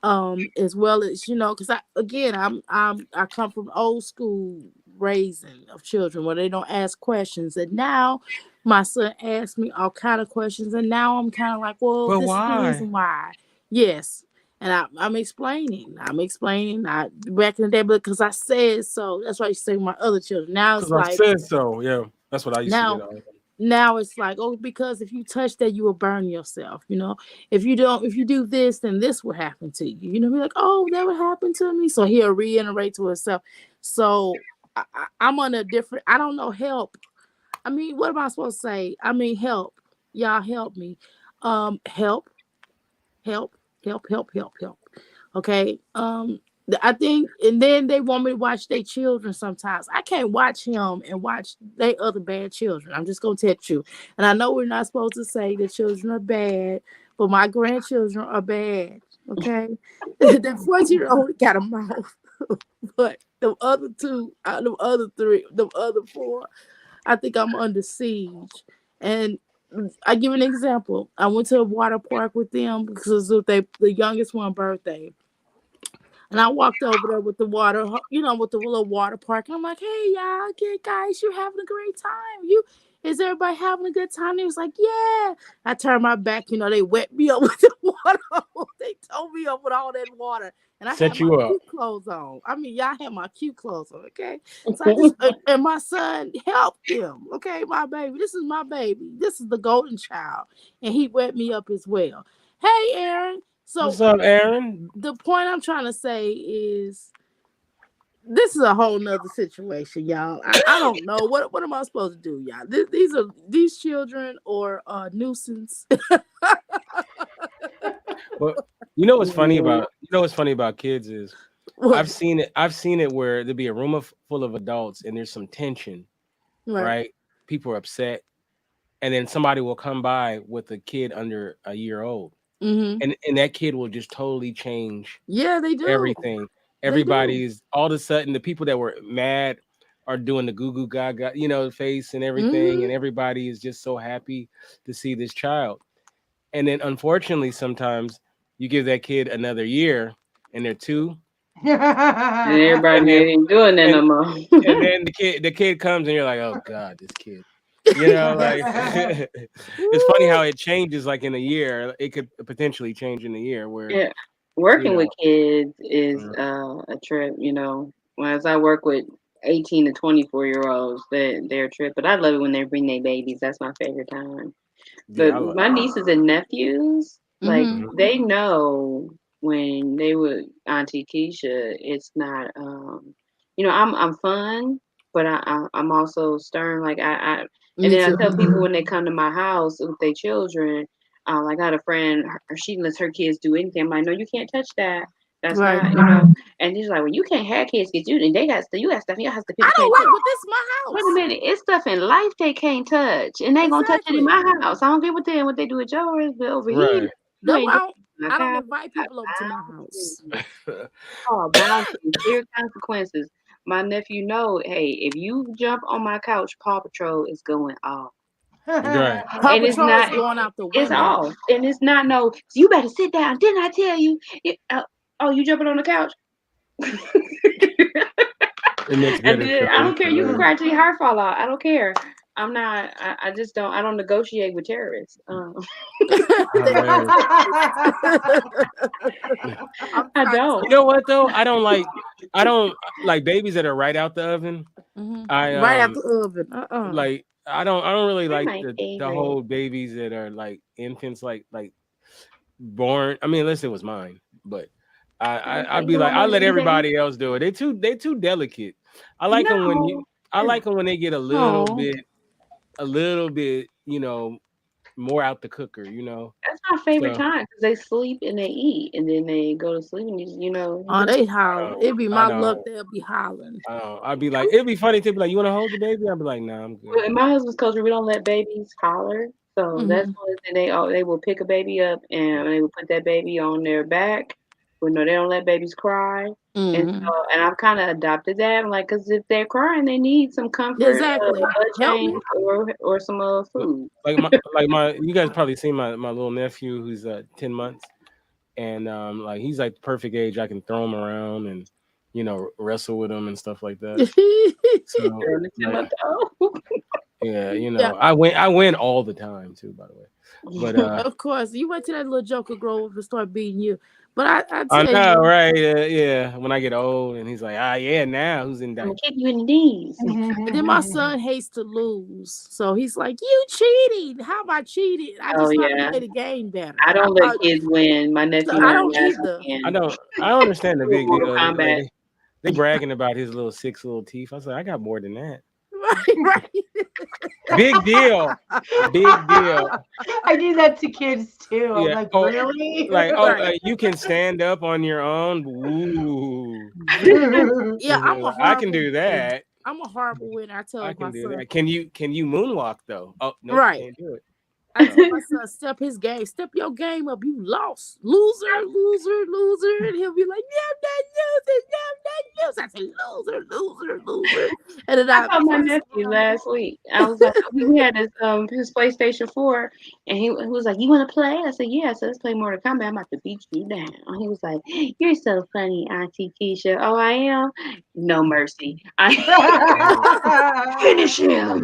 as well as because I come from old school raising of children where they don't ask questions, and now my son asks me all kind of questions, and now I'm kind of like, well, But this is the why? reason why. Yes, and I'm explaining. I back in the day, because I said so. That's why you say my other children. Now it's Because I like said so. Yeah, that's what I used to now. get on. Now it's like, oh, because if you touch that, you will burn yourself. If you do this, then this will happen to you. Be like, oh, that would happen to me. So he'll reiterate to himself. So I'm on a different. I don't know. Help. I mean, what am I supposed to say? I mean, help. Y'all help me. Help. Okay. I think, and then they want me to watch their children sometimes. I can't watch him and watch their other bad children. I'm just going to tell you. And I know we're not supposed to say that children are bad, but my grandchildren are bad. Okay. That 14-year-old got a mouth. But the other 2, the other 3, the other 4, I think I'm under siege. And I give an example. I went to a water park with them because of the youngest one's birthday. And I walked over there with the water, with the little water park. And I'm like, hey, y'all, guys, you having a great time? Is everybody having a good time? He was like, yeah. I turned my back, they wet me up with the water. They towed me up with all that water. And I Set had you my up. cute clothes on. I mean, y'all had my cute clothes on, okay? So I just, and my son helped them, okay? My baby. This is my baby. This is the golden child. And he wet me up as well. Hey, Aaron. So what's up, Aaron? the point I'm trying to say is this is a whole nother situation, y'all. I don't know. What am I supposed to do, y'all? These children are a nuisance. Well, what's funny about kids is I've seen it where there'll be a room full of adults and there's some tension, right? People are upset, and then somebody will come by with a kid under a year old. Mm-hmm. And that kid will just totally change. Yeah, they do everything. Everybody's all of a sudden the people that were mad are doing the goo goo gaga, face and everything, Mm-hmm. and everybody is just so happy to see this child. And then unfortunately, sometimes you give that kid another year, and they're 2. And everybody ain't doing that no more. And then the kid comes, and you're like, oh God, this kid. Like it's funny how it changes. Like in a year, it could potentially change in a year. Where working with kids is a trip. As I work with 18 to 24-year-olds, they're a trip. But I love it when they bring their babies. That's my favorite time. But my nieces and nephews, like they know when they were Auntie Keisha. It's not, I'm fun, but I'm also stern. Like and then I tell people when they come to my house with their children, I got a friend, she lets her kids do anything. I'm like, no, you can't touch that. That's not, And he's like, well, you can't have kids get you, and they got stuff. You got stuff. You have to. I don't like, but this is my house. Wait a minute, it's stuff in life they can't touch, and they gonna touch it in my house. I don't get what they do with yours, but over here, no, I don't invite people over to my house. Oh, boundaries, clear consequences. My nephew hey, if you jump on my couch, Paw Patrol is going off. Right. Paw Patrol is going out the window. It's off, and it's not no. You better sit down. Didn't I tell you? You jumping on the couch? It makes I better did. I don't care. You can choices. cry till your heart fall out. I don't care. I'm not. I just don't. I don't negotiate with terrorists. Hilarious. I don't. You know what though? I don't like babies that are right out the oven. I Right out the oven. like I don't really They're like my the favorite. whole babies that are like infants like born. I mean, unless it was mine, but I'd be like, I let everybody else do it. They too delicate. I like them when they get a little bit, you know, more out the cooker, you know. That's my favorite So, time because they sleep and they eat and then they go to sleep and you know. Oh, they holler. It'd be my I know. luck. They'll be hollering. I'd be like, it'd be funny to be like, you want to hold the baby? I'd be like, nah, I'm good. Well, in my husband's culture, we don't let babies holler. So that's one thing they will pick a baby up and they will put that baby on their back. Well, no, they don't let babies cry. And I've kind of adopted that. I'm like, because if they're crying, they need some comfort, Exactly. a change, or some food. Like my, you guys probably seen my little nephew who's 10 months, and like he's like the perfect age. I can throw him around and, you know, wrestle with him and stuff like that. So, like, yeah, you know, I win all the time too, by the way. But of course, you went to that little Joker Grove and start beating you. But I know, right? Yeah. When I get old, and he's like, yeah, now who's in? I'm gonna kick you in the knees. And then my son hates to lose, so he's like, "You cheating? How about cheating? I just want to play the game better." I don't let kids win. My nephew. I don't either. I don't understand the big deal. Like, they bragging about his little 6 little teeth. I was like, I got more than that. Right. Big deal. I do that to kids too. I'm Yeah. like, Oh, really? like, you can stand up on your own. Ooh. Yeah, I can do that. I'm a horrible winner. I tell I can my do son. that. Can you moonwalk though? Oh no, Right. can't do it. I tell my son, step your game up. You lost, loser, and he'll be like, "I'm not losing. I say, loser. And then I called my nephew last week. I was like, we had his PlayStation 4, and he was like, "You want to play?" I said, "Yeah." So let's play Mortal Kombat. I'm about to beat you down. He was like, "You're so funny, Auntie Keisha." Oh, I am. No mercy. I finish him.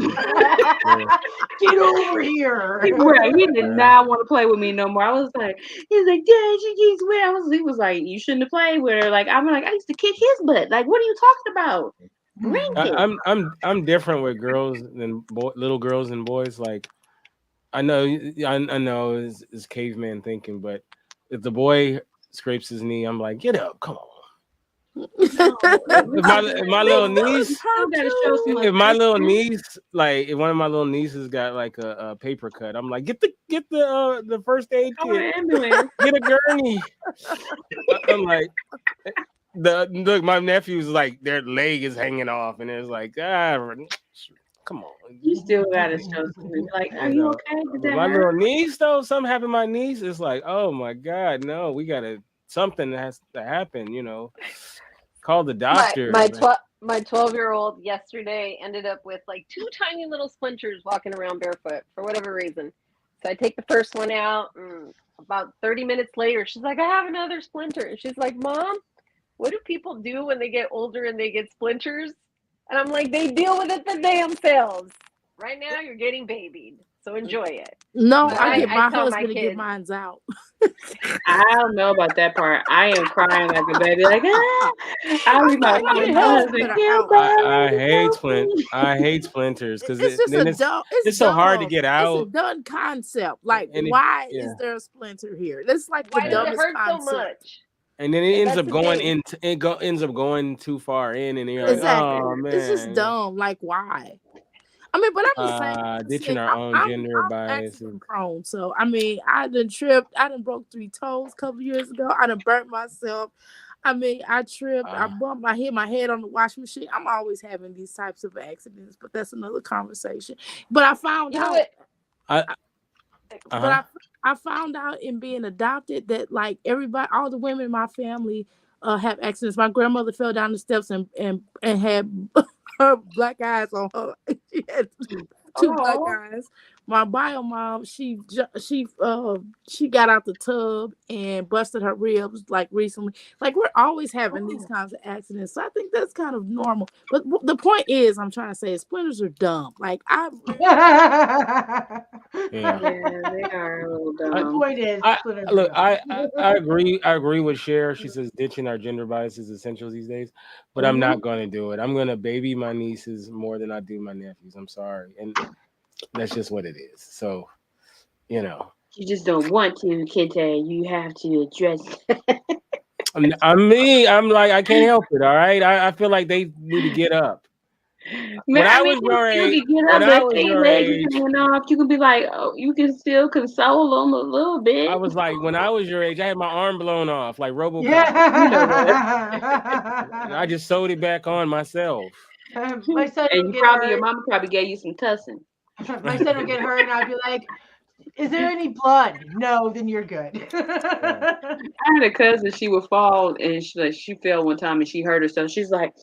Get over here. Right. He did not want to play with me no more. I was like, he's like, "Dad, you keep winning." He was like, "You shouldn't have played with her." Like, I'm like, I used to kick his butt. Like, what are you talking about? I'm different with girls than little girls and boys. Like, I know it's caveman thinking, but if the boy scrapes his knee, I'm like, get up, come on. If my little niece, if my little niece, like if one of my little nieces got like a paper cut, I'm like, get the first aid kit, get a gurney. I'm like, look, my nephew's like their leg is hanging off, and it's like, come on. You still gotta show something. Like, are you okay? My little niece though, something happened to my niece. It's like, oh my God, no, we gotta something has to happen, you know. Call the doctor. My 12-year-old yesterday ended up with like 2 tiny little splinters walking around barefoot for whatever reason. So I take the first one out, and about 30 minutes later, she's like, "I have another splinter." And she's like, "Mom, what do people do when they get older and they get splinters?" And I'm like, "They deal with it the damn selves. Right now, you're getting babied, so enjoy it." No, But I get my tell husband to kids, get mine's out. I don't know about that part. I am crying like a baby. Like, I'll be my husband. I hate splinters because it's so hard to get out. It's a dumb concept. Like, why is there a splinter here? That's like the dumbest concept. So much? And then it ends up going too far in, and you're like, oh man, it's just dumb. Like, why? I mean, but I'm just saying, ditching our own gender bias. Prone. So I mean, I done tripped. I done broke 3 toes a couple years ago. I done burnt myself. I mean, I tripped. I bumped. I hit my head on the washing machine. I'm always having these types of accidents, but that's another conversation. But I found out. But I found out in being adopted that like everybody, all the women in my family have accidents. My grandmother fell down the steps and had her black eyes on her. She had two black Oh. guys. My bio mom, she got out the tub and busted her ribs like recently. Like we're always having these kinds of accidents, so I think that's kind of normal. But the point is, I'm trying to say, splinters are dumb. Like Yeah. Yeah, they are a little The dumb. point is, splinters Look, are dumb. I agree. I agree with Cher. She says ditching our gender bias is essential these days, but I'm not going to do it. I'm going to baby my nieces more than I do my nephews. I'm sorry, and that's just what it is. So, you know, You just don't want to, Kente. You have to address. I'm me. I'm like I can't help it. All right, I feel like they need to get up. Man, When I was your you age, can get when up, I but was they your legs age, hanging off. You can be like, oh, you can still console them a little bit. I was like, when I was your age, I had my arm blown off like RoboCop. Yeah. You know what? And I just sewed it back on myself. My son And would you get probably, your hurt. mama probably gave you some tussing. My son would get hurt, and I'd be like, "Is there any blood? No, then you're good." I had a cousin. She would fall, and she fell one time, and she hurt herself. She's like,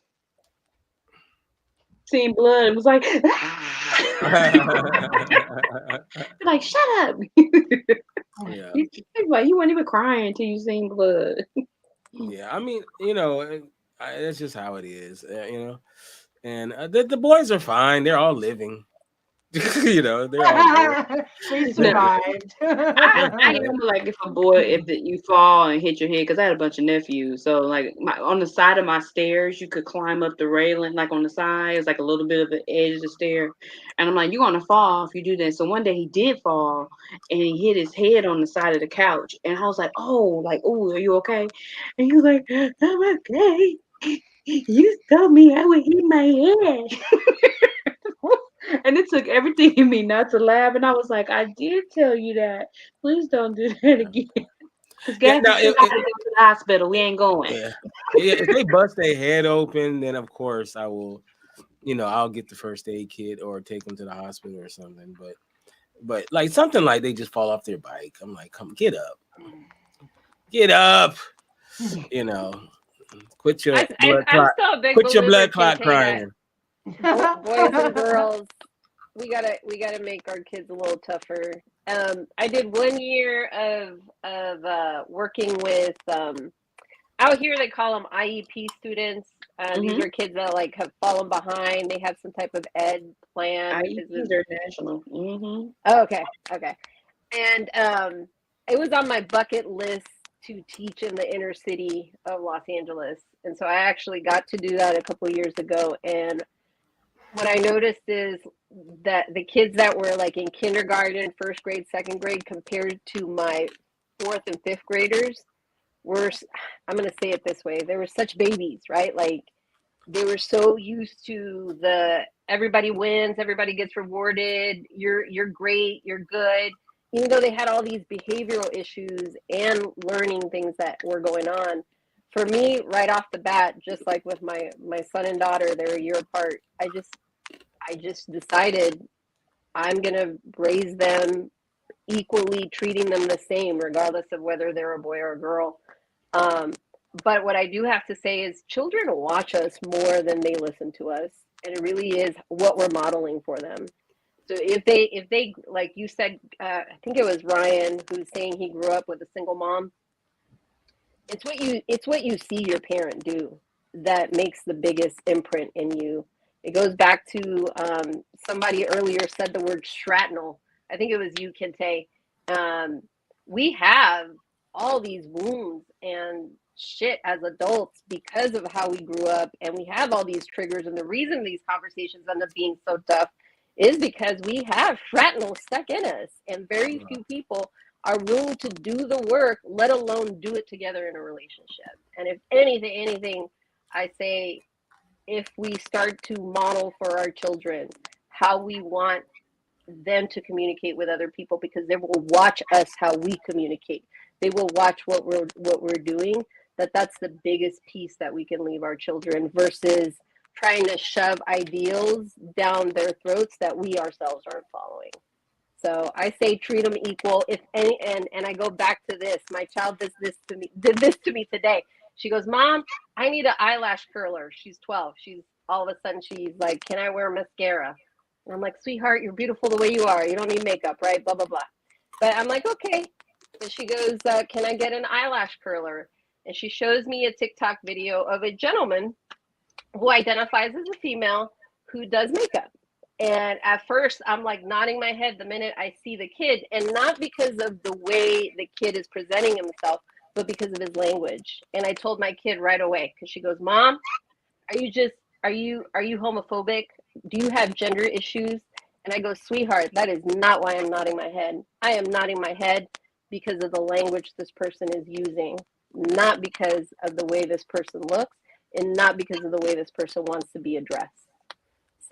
seeing blood, and was like, like, shut up. Yeah. Like, you weren't even crying until you seen blood. Yeah, I mean, you know, that's just how it is, you know. And the boys are fine; they're all living. You know, they're all good. We survived. I am like if a boy, you fall and hit your head, because I had a bunch of nephews. So like on the side of my stairs, you could climb up the railing, like on the side, it's like a little bit of the edge of the stair. And I'm like, you're gonna fall if you do that. So one day he did fall and he hit his head on the side of the couch. And I was like, oh, are you okay? And he was like, I'm okay. You told me I would hit my head. And it took everything in me not to laugh. And I was like, I did tell you that. Please don't do that again. Because Yeah, guys, no, we got to go to the hospital. We ain't going. yeah, if they bust their head open, then of course I will, you know, I'll get the first aid kit or take them to the hospital or something. But like something like they just fall off their bike. I'm like, come get up. You know, quit your blood clot. still a big Quit your believer, blood clot Kente, crying. boys and girls, we gotta make our kids a little tougher. I did 1 year of working with out here they call them IEP students. These are kids that like have fallen behind. They have some type of ed plan. IEPs are national. Oh, okay. And it was on my bucket list to teach in the inner city of Los Angeles, and so I actually got to do that a couple of years ago. And what I noticed is that the kids that were like in kindergarten, first grade, second grade, compared to my fourth and fifth graders, were, I'm going to say it this way, they were such babies, right? Like they were so used to the everybody wins, everybody gets rewarded, you're great, you're good. Even though they had all these behavioral issues and learning things that were going on. For me, right off the bat, just like with my son and daughter, they're a year apart. I just decided I'm gonna raise them equally, treating them the same, regardless of whether they're a boy or a girl. But what I do have to say is, children watch us more than they listen to us, and it really is what we're modeling for them. So if they like you said, I think it was Ryan who's saying he grew up with a single mom. It's what you see your parent do that makes the biggest imprint in you. It goes back to somebody earlier said the word shrapnel. I think it was you, Kente. We have all these wounds and shit as adults because of how we grew up, and we have all these triggers. And the reason these conversations end up being so tough is because we have shrapnel stuck in us, and very few people are willing to do the work, let alone do it together in a relationship. And if anything, I say, if we start to model for our children how we want them to communicate with other people, because they will watch us how we communicate. They will watch what we're doing. That's the biggest piece that we can leave our children, versus trying to shove ideals down their throats that we ourselves aren't following. So I say treat them equal. If any, and I go back to this. My child did this to me today. She goes, Mom, I need an eyelash curler. She's 12. She's all of a sudden she's like, can I wear mascara? And I'm like, sweetheart, you're beautiful the way you are. You don't need makeup, right? Blah, blah, blah. But I'm like, okay. And she goes, can I get an eyelash curler? And she shows me a TikTok video of a gentleman who identifies as a female who does makeup. And at first, I'm like nodding my head the minute I see the kid, and not because of the way the kid is presenting himself, but because of his language. And I told my kid right away, because she goes, Mom, are you homophobic? Do you have gender issues? And I go, sweetheart, that is not why I'm nodding my head. I am nodding my head because of the language this person is using, not because of the way this person looks, and not because of the way this person wants to be addressed.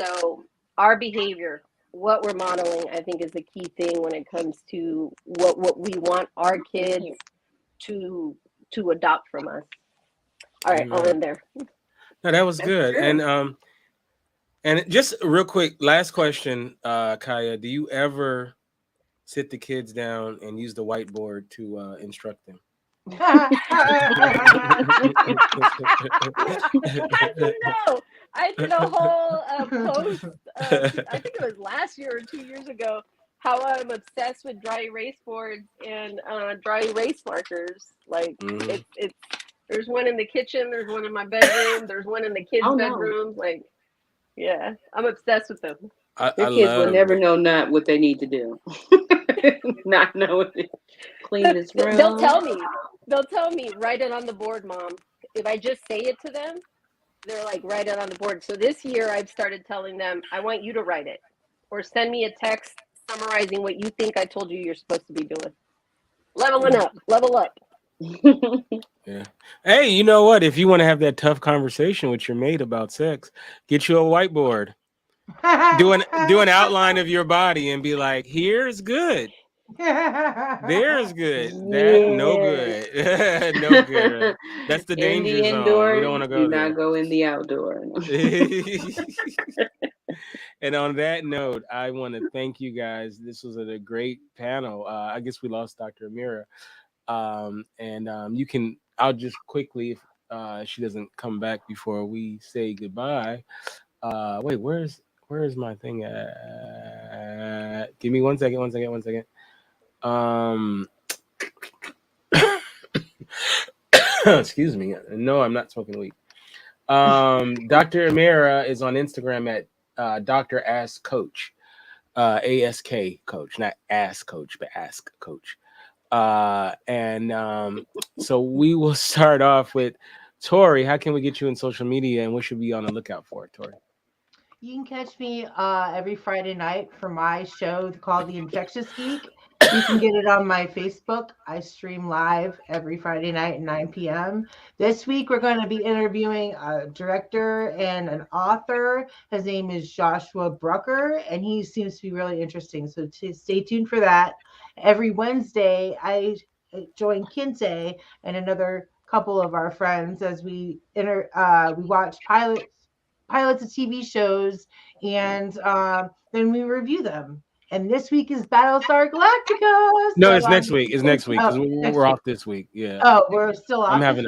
So our behavior, what we're modeling, I think is the key thing when it comes to what we want our kids to adopt from us. All right, I'll end there. No, that was good. And just real quick, last question, Kaya, do you ever sit the kids down and use the whiteboard to instruct them? I did a whole post, I think it was last year or 2 years ago, how I'm obsessed with dry erase boards and dry erase markers. Like it's there's one in the kitchen, there's one in my bedroom, there's one in the kids' bedroom. Like, yeah, I'm obsessed with them. The kids will never know not what they need to do. Not know to clean this room. They'll tell me, write it on the board, Mom. If I just say it to them, they're like, write it on the board. So this year I've started telling them, I want you to write it, or send me a text summarizing what you think I told you you're supposed to be doing. Level up. Yeah. Hey, you know what? If you want to have that tough conversation with your mate about sex, get you a whiteboard. Do an outline of your body and be like, here's good. There's good. That no good. No good. That's the danger zone. Indoor, we don't want to go do there. not go in the outdoor. And on that note, I want to thank you guys. This was a great panel. I guess we lost Dr. Amira. You can, I'll just quickly, if she doesn't come back before we say goodbye. Wait, where's my thing at? Give me one second. Excuse me. No, I'm not smoking weed. Dr. Amira is on Instagram at Dr. Ask Coach, ASK Coach, not Ask Coach, but Ask Coach. So we will start off with Tori. How can we get you in social media, and what should we be on the lookout for, Tori? You can catch me every Friday night for my show called The Infectious Geek. You can get it on my Facebook. I stream live every Friday night at 9 p.m. This week, we're going to be interviewing a director and an author. His name is Joshua Brucker, and he seems to be really interesting. So stay tuned for that. Every Wednesday, I join Kinte and another couple of our friends as we watch pilots of TV shows, and then we review them. And this week is Battlestar Galactica. No, it's next week. It's next week because we're off this week. Yeah. Oh, we're still off. I'm having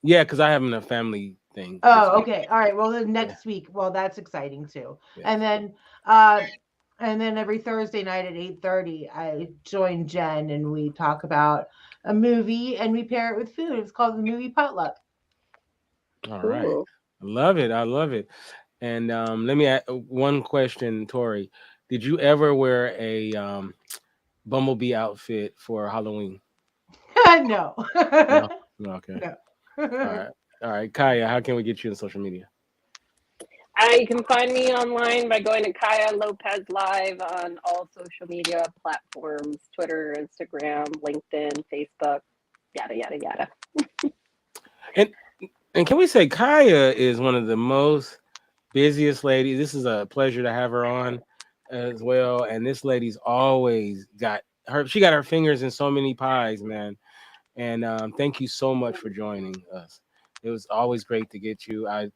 because I'm having a family thing. Oh, okay. All right. Well, then next week. Well, that's exciting too. Yeah. And then every Thursday night at 8:30, I join Jen and we talk about a movie and we pair it with food. It's called the Movie Potluck. All right. I love it. And let me ask one question, Tori. Did you ever wear a Bumblebee outfit for Halloween? No. No? Okay. No. All right. Kaya, how can we get you on social media? You can find me online by going to Kaya Lopez Live on all social media platforms, Twitter, Instagram, LinkedIn, Facebook, yada, yada, yada. And can we say Kaya is one of the most busiest ladies. This is a pleasure to have her on as well. And this lady's always got her fingers in so many pies, man. And thank you so much for joining us. It was always great to get you. I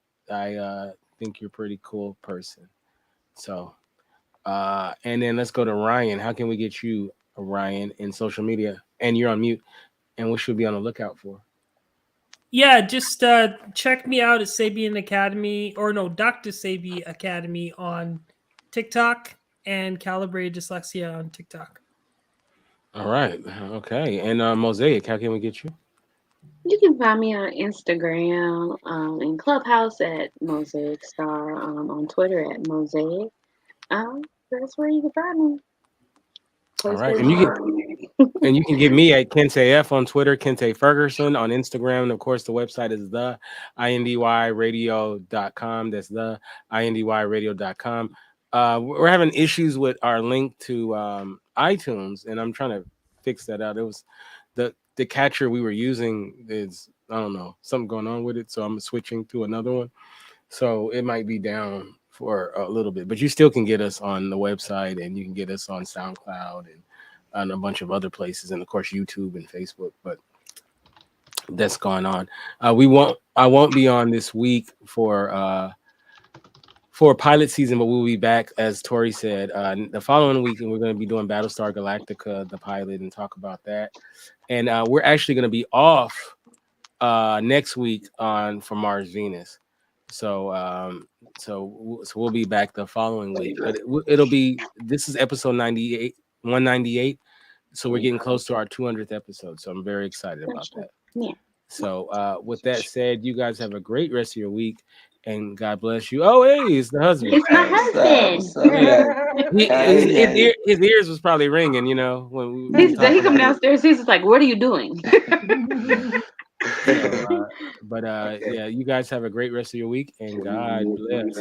think you're a pretty cool person. So, and then let's go to Ryan. How can we get you, Ryan, in social media? And you're on mute. And what should we be on the lookout for? Yeah, just check me out at Sabian Academy, or no, Dr. Sabi Academy on TikTok and Calibrated Dyslexia on TikTok. All right. Okay. And Mosaic, how can we get you? You can find me on Instagram, and Clubhouse at Mosaic Star, on Twitter at Mosaic. That's where you can find me. All right. And you can get me at Kente F on Twitter, Kente Ferguson on Instagram. And of course, the website is the indyradio.com. That's the indyradio.com. We're having issues with our link to iTunes, and I'm trying to fix that out. It was the catcher we were using is, I don't know, something going on with it. So I'm switching to another one. So it might be down for a little bit, but you still can get us on the website, and you can get us on SoundCloud and a bunch of other places, and of course YouTube and Facebook. But that's going on. I won't be on this week for pilot season, but we'll be back, as Tori said, the following week, and we're going to be doing Battlestar Galactica, the pilot, and talk about that. And we're actually going to be off next week for Mars Venus. So we'll be back the following week. But it'll be, this is episode 198. So we're getting close to our 200th episode. So I'm very excited about that. Yeah. So with that said, you guys have a great rest of your week, and God bless you. Oh, hey, it's the husband. It's my husband. His ears was probably ringing, you know. When He come downstairs. He's just like, "What are you doing?" Yeah, you guys have a great rest of your week, and God bless.